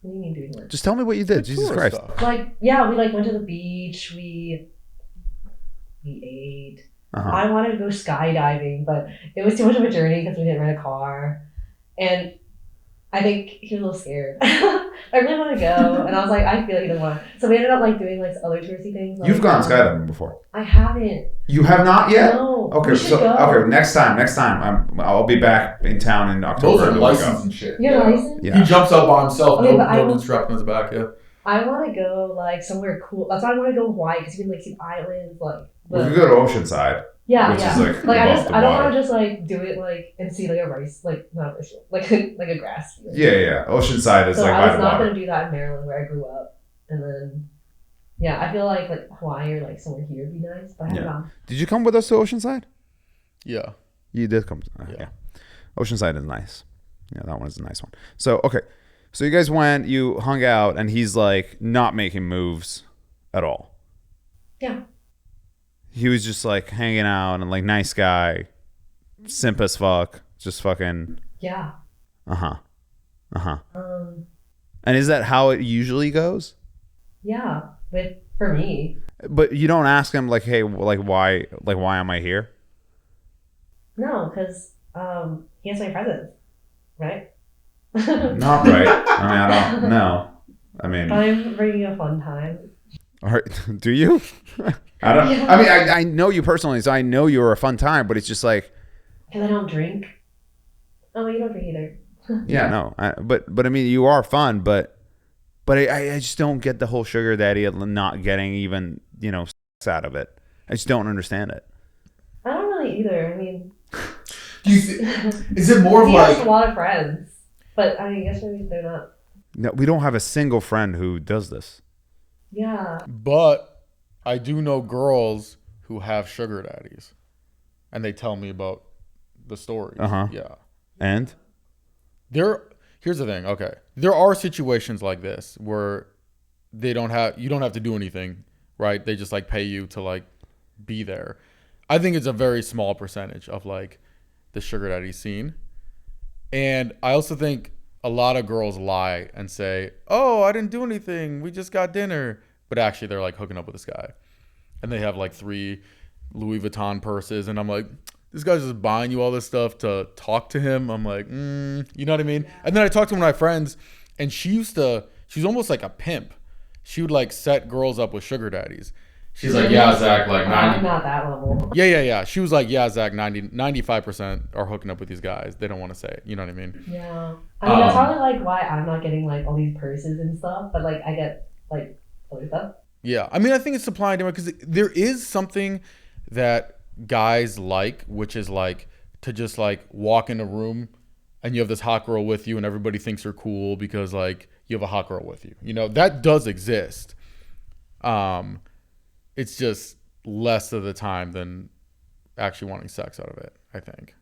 What do you mean doing what? Just tell me what you did. Jesus Tourist Christ. stuff. Like, yeah, we like went to the beach. We ate. Uh-huh. I wanted to go skydiving, but it was too much of a journey because we didn't rent a car, and I think he was a little scared. I really want to go, and I was like, I feel like he doesn't want to. So we ended up like doing like other touristy things. Like, You've gone skydiving before. I haven't. You have not yet. No. Okay, we should so go. okay, next time I'll be back in town in October. Those are to licensed go. and shit. You're Yeah. licensed? Yeah. He jumps out by himself. Okay, no but I no don't- dude strapped on his back. Yeah. I want to go like somewhere cool. That's why I want to go to Hawaii because you can like see islands, like. We could go to Oceanside. Yeah, which is, yeah. like, I above just the I don't water. want to just like do it like and see like a rice like not a rice field, like like a grass field. Yeah. Oceanside is So like I by was the not water. gonna do that in Maryland where I grew up, and then yeah, I feel like Hawaii or like somewhere here would be nice, but I haven't Yeah. gone. Did you come with us to Oceanside? Yeah. You did come. Yeah. Oceanside is nice. Yeah, that one is a nice one. So okay, so you guys went, you hung out, and he's like not making moves at all. Yeah. He was just like hanging out and like nice guy, simp as fuck, just fucking. Yeah. Uh huh. Um. And is that how it usually goes? Yeah. For me. But you don't ask him like, hey, like why am I here? No, because he has my presents, right? Not right. I mean, I don't know. I mean, I'm bringing a fun time. all right, do you? I don't. Yeah. I mean, I know you personally, so I know you're a fun time. But it's just like, Because I don't drink. Oh, you don't drink either. Yeah, no. But I mean, you are fun, but I just don't get the whole sugar daddy of not getting even, sex out of it. I just don't understand it. I don't really either. I mean, is it more of he like has a lot of friends, but I guess maybe they're not. No, we don't have a single friend who does this. Yeah. But I do know girls who have sugar daddies, and they tell me about the stories. Yeah. And here's the thing. Okay, there are situations like this where you don't have to do anything, right? They just like pay you to like be there. I think it's a very small percentage of like the sugar daddy scene, and I also think a lot of girls lie and say, "Oh, I didn't do anything. We just got dinner," but actually they're like hooking up with this guy, and they have like 3 Louis Vuitton purses, and I'm like, this guy's just buying you all this stuff to talk to him. I'm like, you know what I mean? And then I talked to one of my friends, and she's almost like a pimp. She would like set girls up with sugar daddies. She's like, yeah, Zach, like 90. I'm not that level. Yeah. She was like, yeah, Zach, 95% are hooking up with these guys. They don't want to say it. You know what I mean? Yeah. I mean, that's probably like why I'm not getting like all these purses and stuff, but like I get like other stuff. Yeah. I mean, I think it's supply and demand because there is something that guys like, which is like to just like walk in a room and you have this hot girl with you and everybody thinks you're cool because like you have a hot girl with you. You know, that does exist. It's just less of the time than actually wanting sex out of it, I think.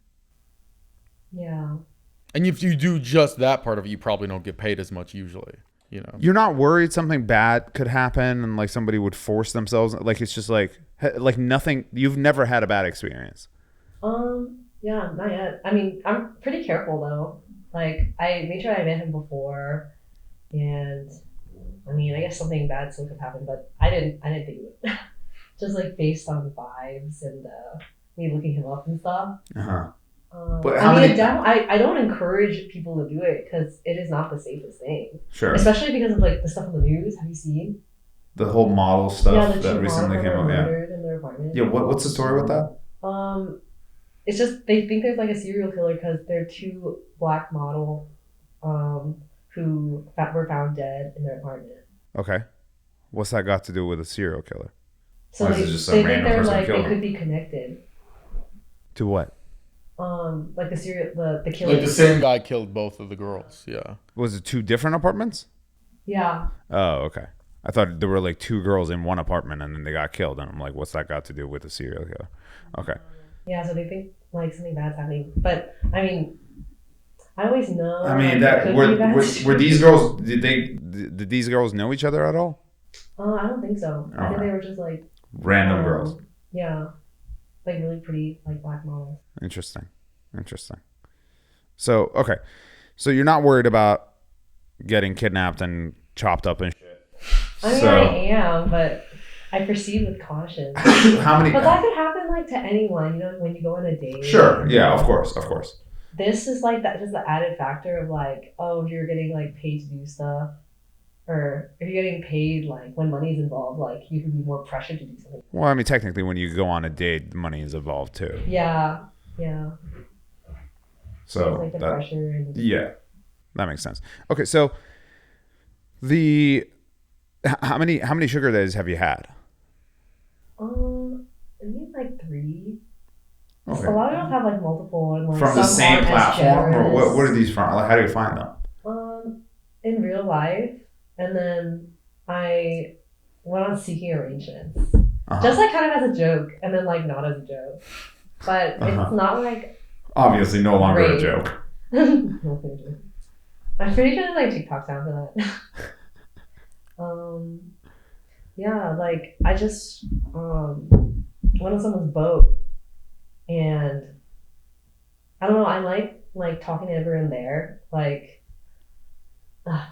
Yeah. And if you do just that part of it, you probably don't get paid as much usually, you know. You're not worried something bad could happen and like somebody would force themselves, like it's just like nothing, you've never had a bad experience. Yeah, not yet. I mean, I'm pretty careful though. Like I made sure I met him before, and I mean, I guess something bad still could happen, but I didn't think it would. Just like based on vibes and me looking him up and stuff. But I don't encourage people to do it because it is not the safest thing. Sure. Especially because of like the stuff on the news. Have you seen? The whole model stuff the that recently came up. Yeah. In their apartment. Yeah. What's the story with that? It's just they think there's like a serial killer because there are 2 black model who were found dead in their apartment. Okay. What's that got to do with a serial killer? So they think they're like they could be connected. To what? Like the killer. Like the same guy killed both of the girls. Yeah. Was it 2 different apartments? Yeah. Oh, okay. I thought there were like 2 girls in one apartment and then they got killed, and I'm like, what's that got to do with a serial killer? Okay. Yeah, so they think like something bad's happening, but I mean, I always know. I mean, that were these girls? Did these girls know each other at all? I don't think so. I think they were just like random girls. Yeah, like really pretty, like black models. Interesting. So okay, so you're not worried about getting kidnapped and chopped up and shit. I mean, I am, but I proceed with caution. How many? But that could happen like to anyone, you know, when you go on a date. Sure. Yeah. Of course. This is like that, just the added factor of like, oh, if you're getting like paid to do stuff, or if you're getting paid like when money's involved, like you can be more pressured to do something. Well, I mean, technically, when you go on a date, money is involved too. Yeah. So like the pressure. And yeah, that makes sense. Okay, so how many sugar daddies have you had? I mean like 3. Okay. A lot of them have like multiple and like from the same platform, or what are these from? Like, how do you find them? In real life, and then I went on Seeking Arrangements, just like kind of as a joke, and then like not as a joke, but it's not like obviously no longer a joke. I'm pretty sure there's like TikToks out for that. Yeah, like I just went on someone's boat, and I don't know, I like talking to everyone there. Like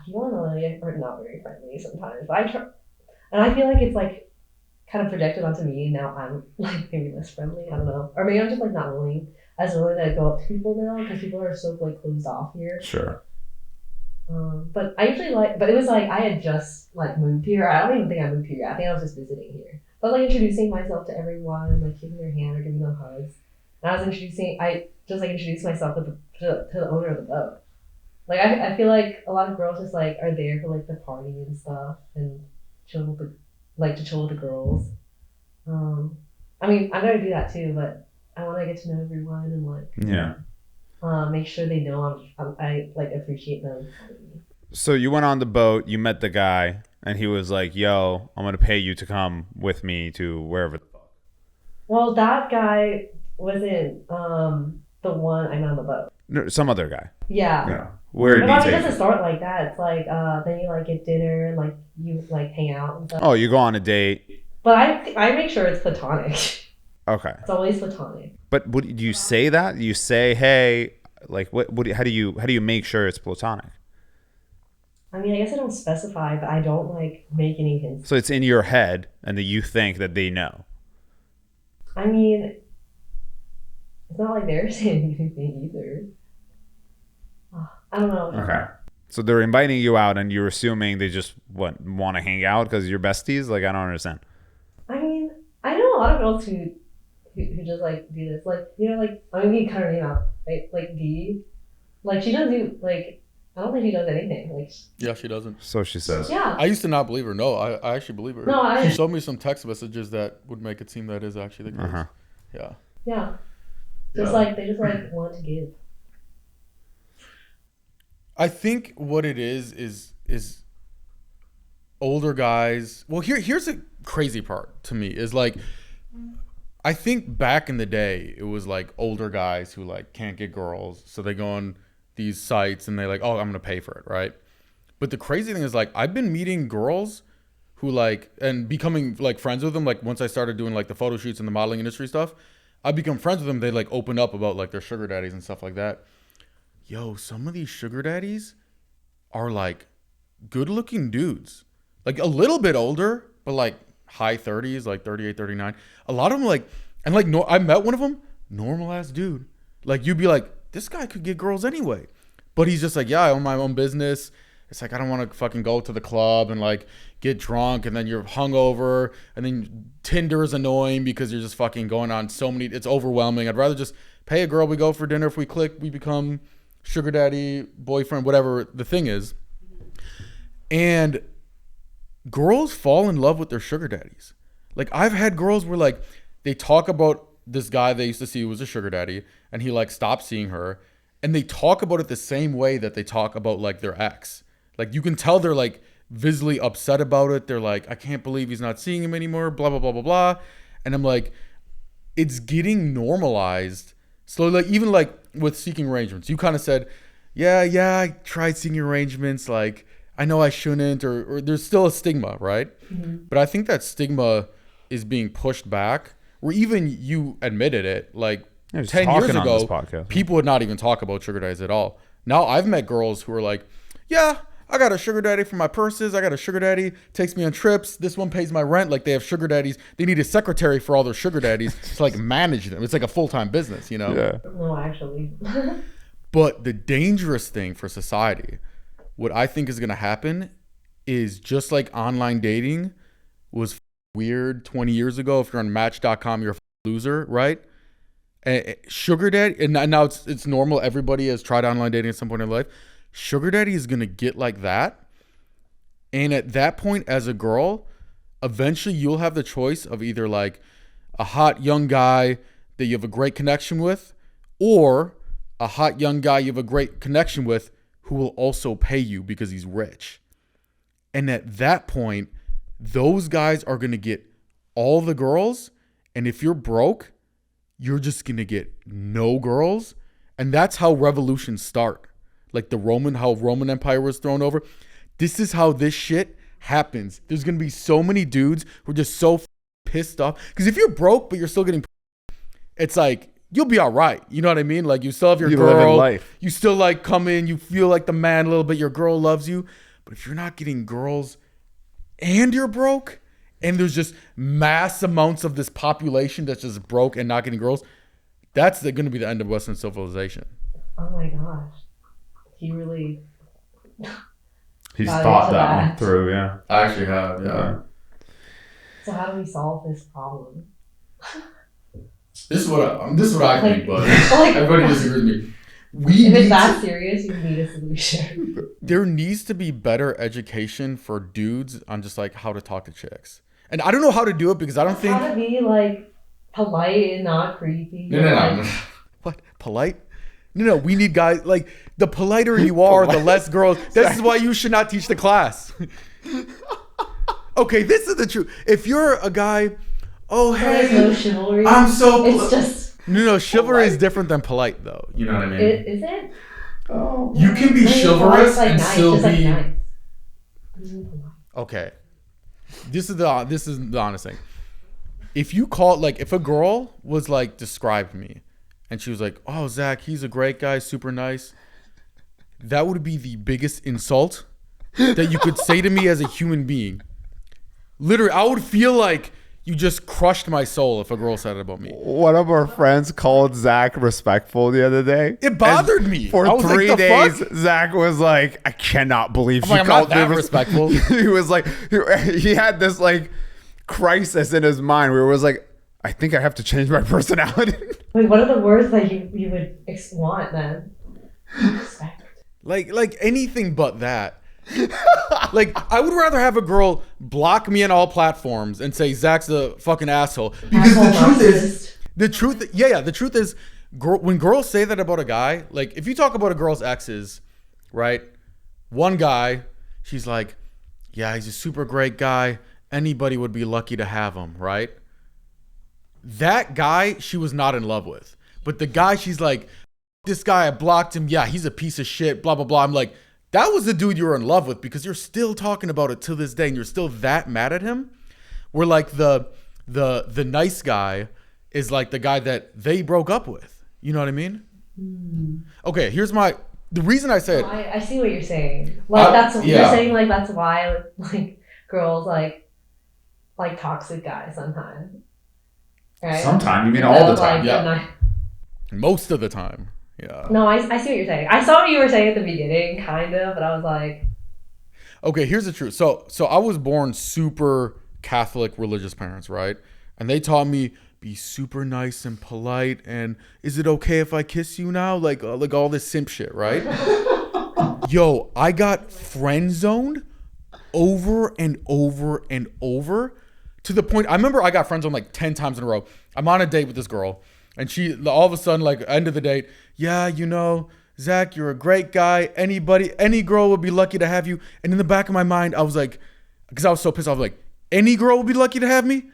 people in LA are not very friendly sometimes, but and I feel like it's like kind of projected onto me. Now I'm like maybe less friendly, I don't know, or maybe I'm just like not willing to go up to people now because people are so like closed off here. Sure. But I usually but it was like I had just like moved here. I don't even think I moved here. I think I was just visiting here. But like introducing myself to everyone and like shaking their hand or giving them hugs. And I just introduced myself to the owner of the boat. Like I feel like a lot of girls just like are there for like the party and stuff and chill with to chill with the girls. I mean, I'm gonna do that too, but I want to get to know everyone and like make sure they know I like appreciate them. So you went on the boat, you met the guy, and he was like, "Yo, I'm gonna pay you to come with me to wherever." Well, that guy wasn't the one I met on the boat. No, some other guy. Yeah. Where did But he it take doesn't you? start like that. It's like then you like get dinner and like you like hang out and stuff. Oh, you go on a date. But I make sure it's platonic. Okay. It's always platonic. But do you say that? You say, "Hey," like what? How do you make sure it's platonic? I mean, I guess I don't specify, but I don't like make any hints. So it's in your head, and that you think that they know. I mean, it's not like they're saying anything either. I don't know. Okay. So they're inviting you out, and you're assuming they just want to hang out because you're besties. Like, I don't understand. I mean, I know a lot of girls who just like do this. Like, you know, like I'm gonna cut her name out, right? Like D, like she doesn't do like. I don't think she does anything. Like, Yeah, she doesn't. So she says. yeah. I used to not believe her. No, I actually believe her. No, She showed me some text messages that would make it seem that is actually the case. Uh-huh. Yeah. Yeah. Just like they just like want to give. I think what it is older guys. Well, here's a crazy part to me is like, I think back in the day it was like older guys who like can't get girls, so they go on these sites and they like, oh, I'm gonna pay for it, right? But the crazy thing is like I've been meeting girls who like and becoming like friends with them. Like once I started doing like the photo shoots and the modeling industry stuff, I become friends with them. They like open up about like their sugar daddies and stuff like that. Yo, some of these sugar daddies are like good looking dudes, like a little bit older, but like high 30s, like 38, 39. A lot of them like, and like, no, I met one of them, normal ass dude. Like you'd be like, this guy could get girls anyway. But he's just like, yeah, I own my own business. It's like, I don't want to fucking go to the club and like get drunk and then you're hungover and then Tinder is annoying because you're just fucking going on so many, it's overwhelming. I'd rather just pay a girl, we go for dinner. If we click, we become sugar daddy, boyfriend, whatever the thing is. And girls fall in love with their sugar daddies. Like I've had girls where like they talk about this guy they used to see who was a sugar daddy and he like stopped seeing her and they talk about it the same way that they talk about like their ex. Like you can tell they're like visibly upset about it. They're like, I can't believe he's not seeing him anymore, blah, blah, blah, blah, blah. And I'm like, it's getting normalized. So like even like with seeking arrangements, you kind of said, yeah, I tried seeking arrangements. Like I know I shouldn't, or there's still a stigma, right? Mm-hmm. But I think that stigma is being pushed back, where even you admitted it. Like 10 years ago, people would not even talk about sugar daddies at all. Now I've met girls who are like, yeah, I got a sugar daddy for my purses. I got a sugar daddy, takes me on trips. This one pays my rent. Like they have sugar daddies. They need a secretary for all their sugar daddies to like manage them. It's like a full-time business, you know? Yeah. No, actually. But the dangerous thing for society, what I think is going to happen is just like online dating was weird 20 years ago. If you're on Match.com, you're a loser, right? And sugar daddy, and now it's normal. Everybody has tried online dating at some point in their life. Sugar daddy is going to get like that. And at that point, as a girl, eventually you'll have the choice of either like a hot young guy that you have a great connection with, or a hot young guy you have a great connection with who will also pay you because he's rich. And at that point, those guys are going to get all the girls. And if you're broke, you're just going to get no girls. And that's how revolutions start. Like how Roman Empire was thrown over. This is how this shit happens. There's going to be so many dudes who are just so pissed off. Because if you're broke, but you're still getting, it's like, you'll be all right. You know what I mean? Like you still have your girl. Live in life. You still like come in. You feel like the man a little bit. Your girl loves you. But if you're not getting girls and you're broke and there's just mass amounts of this population that's just broke and not getting girls, that's going to be the end of Western civilization. Oh my gosh. He really... He's thought that one through, yeah. I actually have, yeah. So how do we solve this problem? This is what I think, but everybody disagrees with me. If it's that serious, you need a solution. There needs to be better education for dudes on just like how to talk to chicks. And I don't know how to do it because I don't think how to be like polite and not creepy. No. What? Polite? No, we need guys like the politer you are, the less girls. This is why you should not teach the class. Okay, this is the truth. If you're a guy, there's no chivalry. I'm so it's just no, chivalry is different than polite though. You know what I mean? Is it? Oh, you can be chivalrous and nice, still be nice. Okay. This is the honest thing. If you call if a girl was like described me and she was like, "Oh, Zach, he's a great guy, super nice," that would be the biggest insult that you could say to me as a human being. Literally, I would feel like you just crushed my soul if a girl said it about me. One of our friends called Zach respectful the other day. It bothered me. For 3 days, fuck? Zach was like, I cannot believe she called me respectful. He was like, he had this like crisis in his mind where it was like, I think I have to change my personality. Wait, what are the words that you would want then? Respect. Like anything but that. Like I would rather have a girl block me on all platforms and say Zach's a fucking asshole because the truth is when girls say that about a guy, like if you talk about a girl's exes, right? One guy, she's like, yeah, he's a super great guy, anybody would be lucky to have him, right? That guy she was not in love with, but the guy she's like, this guy, I blocked him, yeah, he's a piece of shit, blah blah blah. I'm like, that was the dude you were in love with because you're still talking about it to this day and you're still that mad at him. Where like the nice guy is like the guy that they broke up with. You know what I mean? Okay, the reason I say it. I see what you're saying. Like you're saying like that's why like girls like toxic guys sometimes. Right? Sometimes, you mean all the time? Yeah. Most of the time. Yeah. No, I see what you're saying. I saw what you were saying at the beginning, kind of, but I was like... Okay, here's the truth. So I was born super Catholic religious parents, right? And they taught me, be super nice and polite, and is it okay if I kiss you now? Like all this simp shit, right? Yo, I got friend zoned over and over and over to the point... I remember I got friend zoned like 10 times in a row. I'm on a date with this girl. And she, all of a sudden, like, end of the date, yeah, you know, Zach, you're a great guy. Any girl would be lucky to have you. And in the back of my mind, I was like, because I was so pissed off, like, any girl would be lucky to have me?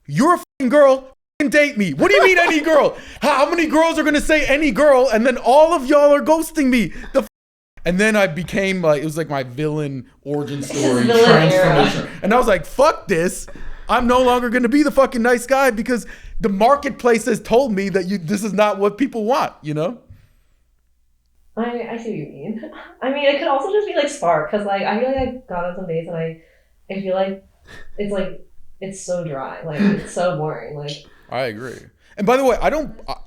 You're a fucking girl. Fucking date me. What do you mean any girl? How many girls are going to say any girl? And then all of y'all are ghosting me. And then I became like, it was like my villain origin story, transformation. And I was like, fuck this. I'm no longer going to be the fucking nice guy because the marketplace has told me that this is not what people want, you know? I see what you mean. I mean, it could also just be like spark because like I feel like I got on some days and I feel like it's so dry, like it's so boring. Like I agree. And by the way,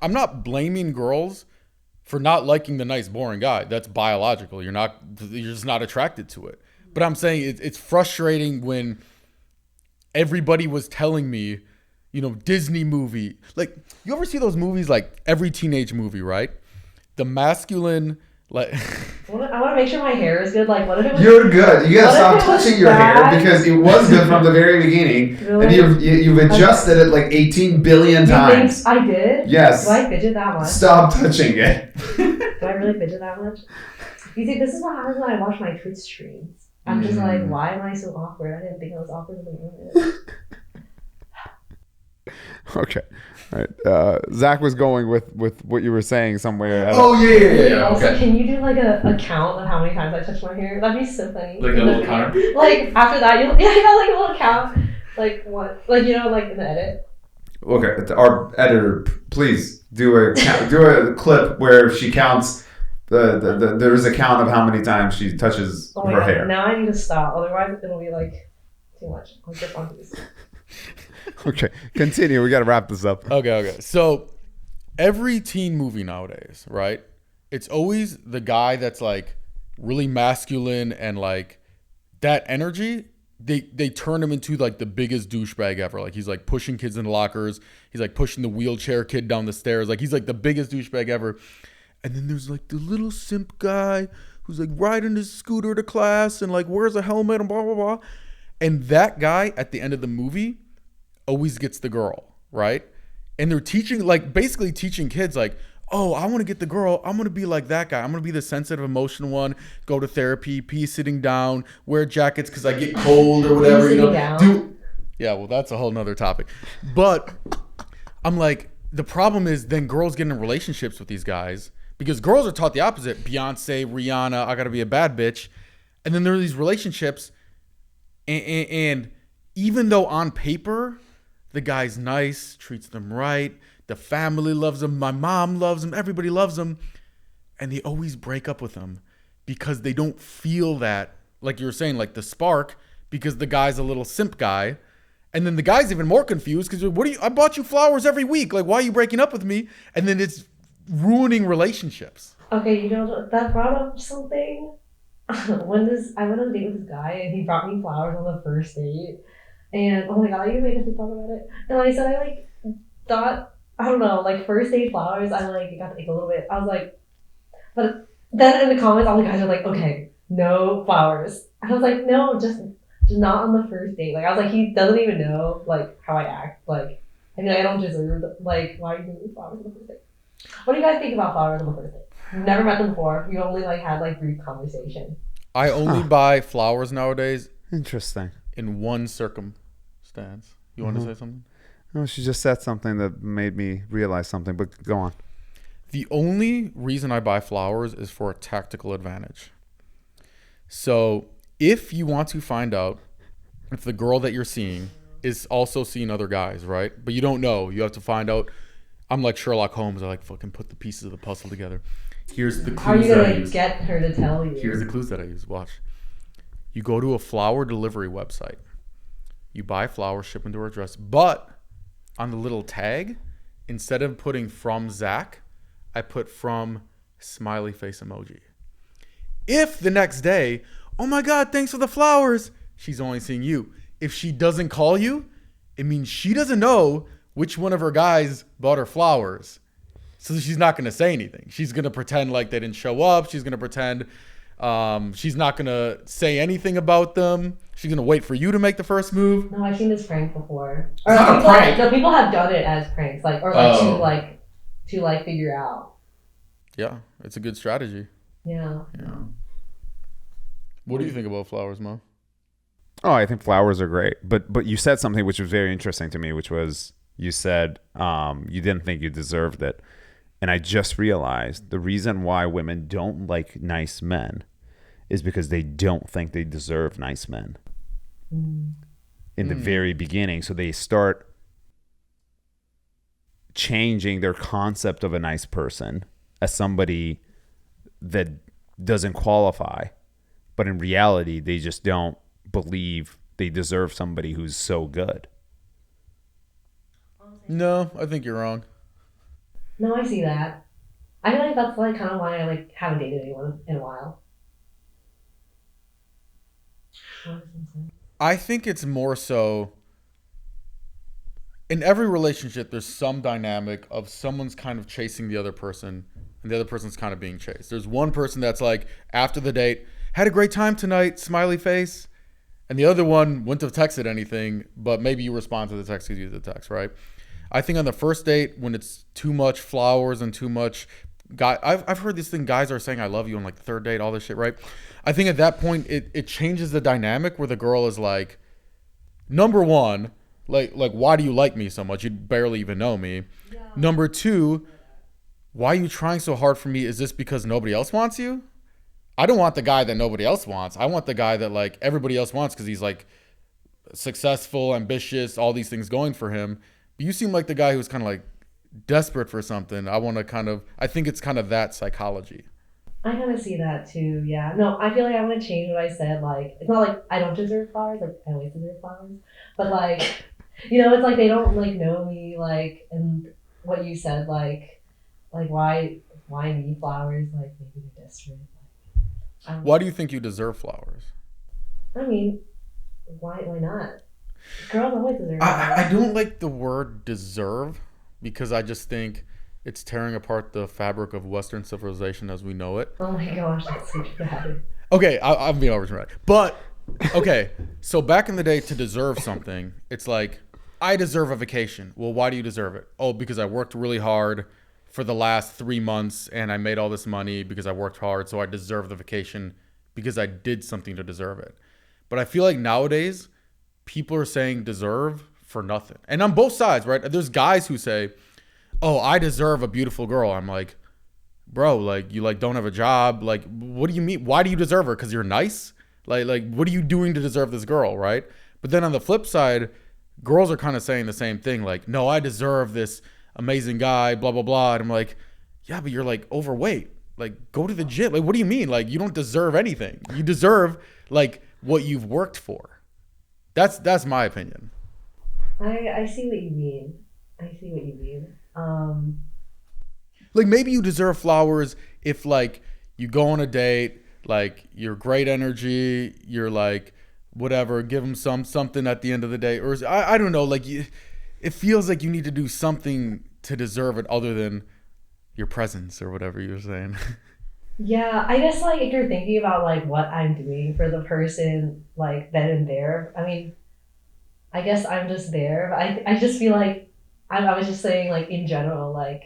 I'm not blaming girls for not liking the nice, boring guy. That's biological. You're just not attracted to it. But I'm saying it's frustrating when everybody was telling me, you know, Disney movie. Like, you ever see those movies, like every teenage movie, right? The masculine, like... I want to make sure my hair is good. Like, what if it was... You're good. You gotta stop touching your hair because it was good from the very beginning. Really? And you've adjusted it like 18 billion times. I did? Yes. Do I fidget that much? Stop touching it. Do I really fidget that much? You see, this is what happens when I watch my Twitch streams. I'm just like, why am I so awkward? I didn't think I was awkward in the moment. Okay. All right. Zach was going with what you were saying somewhere. Oh, yeah. Also, okay. Can you do like a count of how many times I touched my hair? That'd be so funny. Like a little counter? Like, after that, you got like a little count. Like, what? Like, you know, like in the edit. Okay. Our editor, please do a clip where she counts... There's a count of how many times she touches her hair. Now I need to stop. Otherwise, it'll be like too much. I'll grip on these. Okay, continue. We got to wrap this up. Okay. So every teen movie nowadays, right? It's always the guy that's like really masculine and like that energy. They turn him into like the biggest douchebag ever. Like he's like pushing kids in lockers. He's like pushing the wheelchair kid down the stairs. Like he's like the biggest douchebag ever. And then there's like the little simp guy who's like riding his scooter to class and like wears a helmet and blah, blah, blah. And that guy at the end of the movie always gets the girl, right? And they're teaching, like basically teaching kids like, oh, I want to get the girl. I'm going to be like that guy. I'm going to be the sensitive, emotional one, go to therapy, pee sitting down, wear jackets because I get cold or whatever. Yeah, well, that's a whole nother topic. But I'm like, the problem is then girls get in relationships with these guys because girls are taught the opposite. Beyonce, Rihanna, I got to be a bad bitch. And then there are these relationships. And even though on paper, the guy's nice, treats them right, the family loves him, my mom loves him, everybody loves him, and they always break up with him because they don't feel that, like you were saying, like the spark, because the guy's a little simp guy. And then the guy's even more confused because I bought you flowers every week. Like, why are you breaking up with me? And then it's ruining relationships. Okay, you know, that brought up something. I went on a date with this guy and he brought me flowers on the first date. And oh my god, you made us talk about it. And I said I thought, I don't know, first date flowers, I got a little bit. I was like, but then in the comments all the guys are like, okay, no flowers. And I was like, no, just not on the first date. I was like, he doesn't even know how I act. I don't deserve why are you giving me flowers on the first date? What do you guys think about flowers on the first date? You've never met them before. You only had brief conversation. I only buy flowers nowadays. Interesting. In one circumstance. You want to say something? No, she just said something that made me realize something, but go on. The only reason I buy flowers is for a tactical advantage. So if you want to find out if the girl that you're seeing is also seeing other guys, right? But you don't know. You have to find out. I'm like Sherlock Holmes. I fucking put the pieces of the puzzle together. Here's the clues. How are you going to get her to tell you? Here's the clues that I use. Watch. You go to a flower delivery website. You buy flowers, ship them to her address. But on the little tag, instead of putting from Zach, I put from smiley face emoji. If the next day, oh my God, thanks for the flowers, she's only seeing you. If she doesn't call you, it means she doesn't know which one of her guys bought her flowers. So she's not going to say anything. She's going to pretend like they didn't show up. She's going to pretend she's not going to say anything about them. She's going to wait for you to make the first move. No, I've seen this prank before. It's not a prank. No, people have done it as pranks, to figure out. Yeah, it's a good strategy. Yeah. What do you think about flowers, Mo? Oh, I think flowers are great. But you said something which was very interesting to me, which was you said you didn't think you deserved it. And I just realized the reason why women don't like nice men is because they don't think they deserve nice men in the very beginning. So they start changing their concept of a nice person as somebody that doesn't qualify. But in reality, they just don't believe they deserve somebody who's so good. No, I think you're wrong. No, I see that. I feel like that's kind of why I haven't dated anyone in a while. I think it's more so in every relationship there's some dynamic of someone's kind of chasing the other person and the other person's kind of being chased. There's one person that's after the date, had a great time tonight, smiley face, and the other one wouldn't have texted anything, but maybe you respond to the text because you use the text, right? I think on the first date, when it's too much flowers and too much I've heard this thing, guys are saying I love you on the third date, all this shit, right? I think at that point it changes the dynamic where the girl is number one, why do you like me so much? You barely even know me. Yeah. Number two, why are you trying so hard for me? Is this because nobody else wants you? I don't want the guy that nobody else wants. I want the guy that everybody else wants because he's successful, ambitious, all these things going for him. But you seem like the guy who's kind of desperate for something. I think it's kind of that psychology. I kind of see that too, yeah. No, I feel I want to change what I said. It's not I don't deserve flowers, I always deserve flowers. But it's they don't know me, and what you said, why me flowers, maybe they're desperate. Why do you think you deserve flowers? I mean, why not? Girls always deserve flowers. I don't like the word deserve because I just think it's tearing apart the fabric of Western civilization as we know it. Oh my gosh, that's so bad. Okay, I'm being overdramatic. But, okay, so back in the day, to deserve something, it's like, I deserve a vacation. Well, why do you deserve it? Oh, because I worked really hard for the last 3 months and I made all this money because I worked hard, so I deserve the vacation because I did something to deserve it. But I feel like nowadays, people are saying deserve for nothing. And on both sides, right? There's guys who say, oh, I deserve a beautiful girl. I'm like, bro, like, you like don't have a job. Like, what do you mean? Why do you deserve her? Because you're nice? Like, what are you doing to deserve this girl, right? But then on the flip side, girls are kind of saying the same thing. Like, no, I deserve this amazing guy, blah, blah, blah. And I'm like, yeah, but you're like overweight. Like, go to the gym. Like, what do you mean? Like, you don't deserve anything. You deserve like what you've worked for. That's my opinion. I see what you mean. Like, maybe you deserve flowers if like you go on a date, like you're great energy, you're like whatever, give them something at the end of the day, or I don't know, like it feels like you need to do something to deserve it other than your presence or whatever you were saying. Yeah, I guess like if you're thinking about like what I'm doing for the person like then and there, I mean, I guess I'm just there. But I just feel like I was just saying like in general, like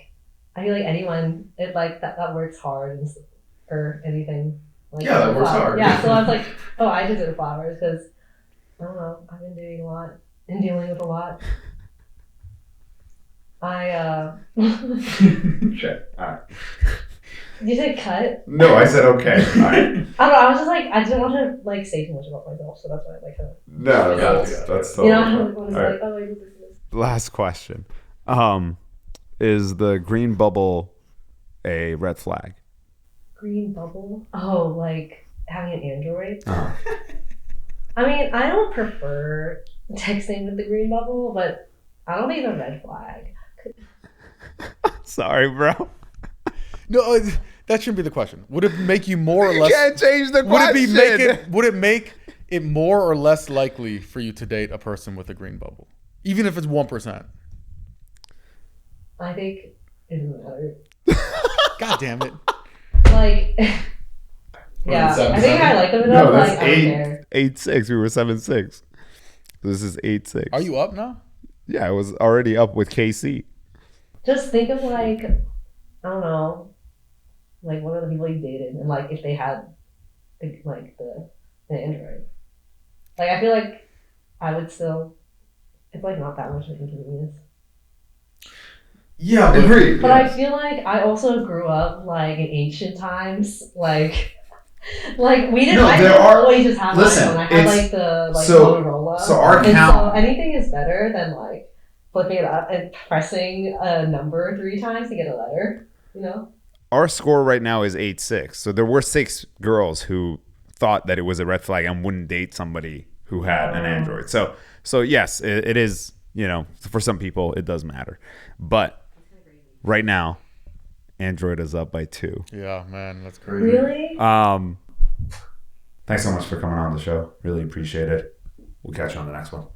I feel like anyone it like that works hard or anything. Like, yeah, that works hard. Yeah, so I was like, oh, I deserve flowers because I don't know, I've been doing a lot and dealing with a lot. Shit. All right. You said cut? No, I said okay. All right. I don't know. I was just like, I didn't want to like say too much about myself, so that's why I like kind of. No, that's totally you know, I fine. was All like, right. oh, I do this. Last question. Is the green bubble a red flag? Green bubble? Oh, like having an Android? Oh. I mean, I don't prefer texting with the green bubble, but I don't think it's a red flag. Sorry, bro. No, that shouldn't be the question. Would it make you more or You less? can't change the question. Would it make it more or less likely for you to date a person with a green bubble, even if it's 1%? I think it doesn't matter. God damn it! Like, yeah, I think I like them enough. No, that's like, I don't care. 8-6. We were 7-6. This is 8-6. Are you up now? Yeah, I was already up with KC. Just think of like, I don't know, like one of the people you dated, and like if they had, the Android. Like I feel like I would still. It's like not that much of an inconvenience. Yeah, agreed. But I feel like I also grew up like in ancient times, like we didn't. No, I there didn't are- always just have listen, my phone. I had it's- like the so- Motorola. so our and count- so anything is better than like flipping it up and pressing a number 3 times to get a letter. You know. Our score right now is 8-6. So there were 6 girls who thought that it was a red flag and wouldn't date somebody who had an Android. So yes, it is, you know, for some people it does matter. But right now, Android is up by 2. Yeah, man, that's crazy. Really? Thanks so much for coming on the show. Really appreciate it. We'll catch you on the next one.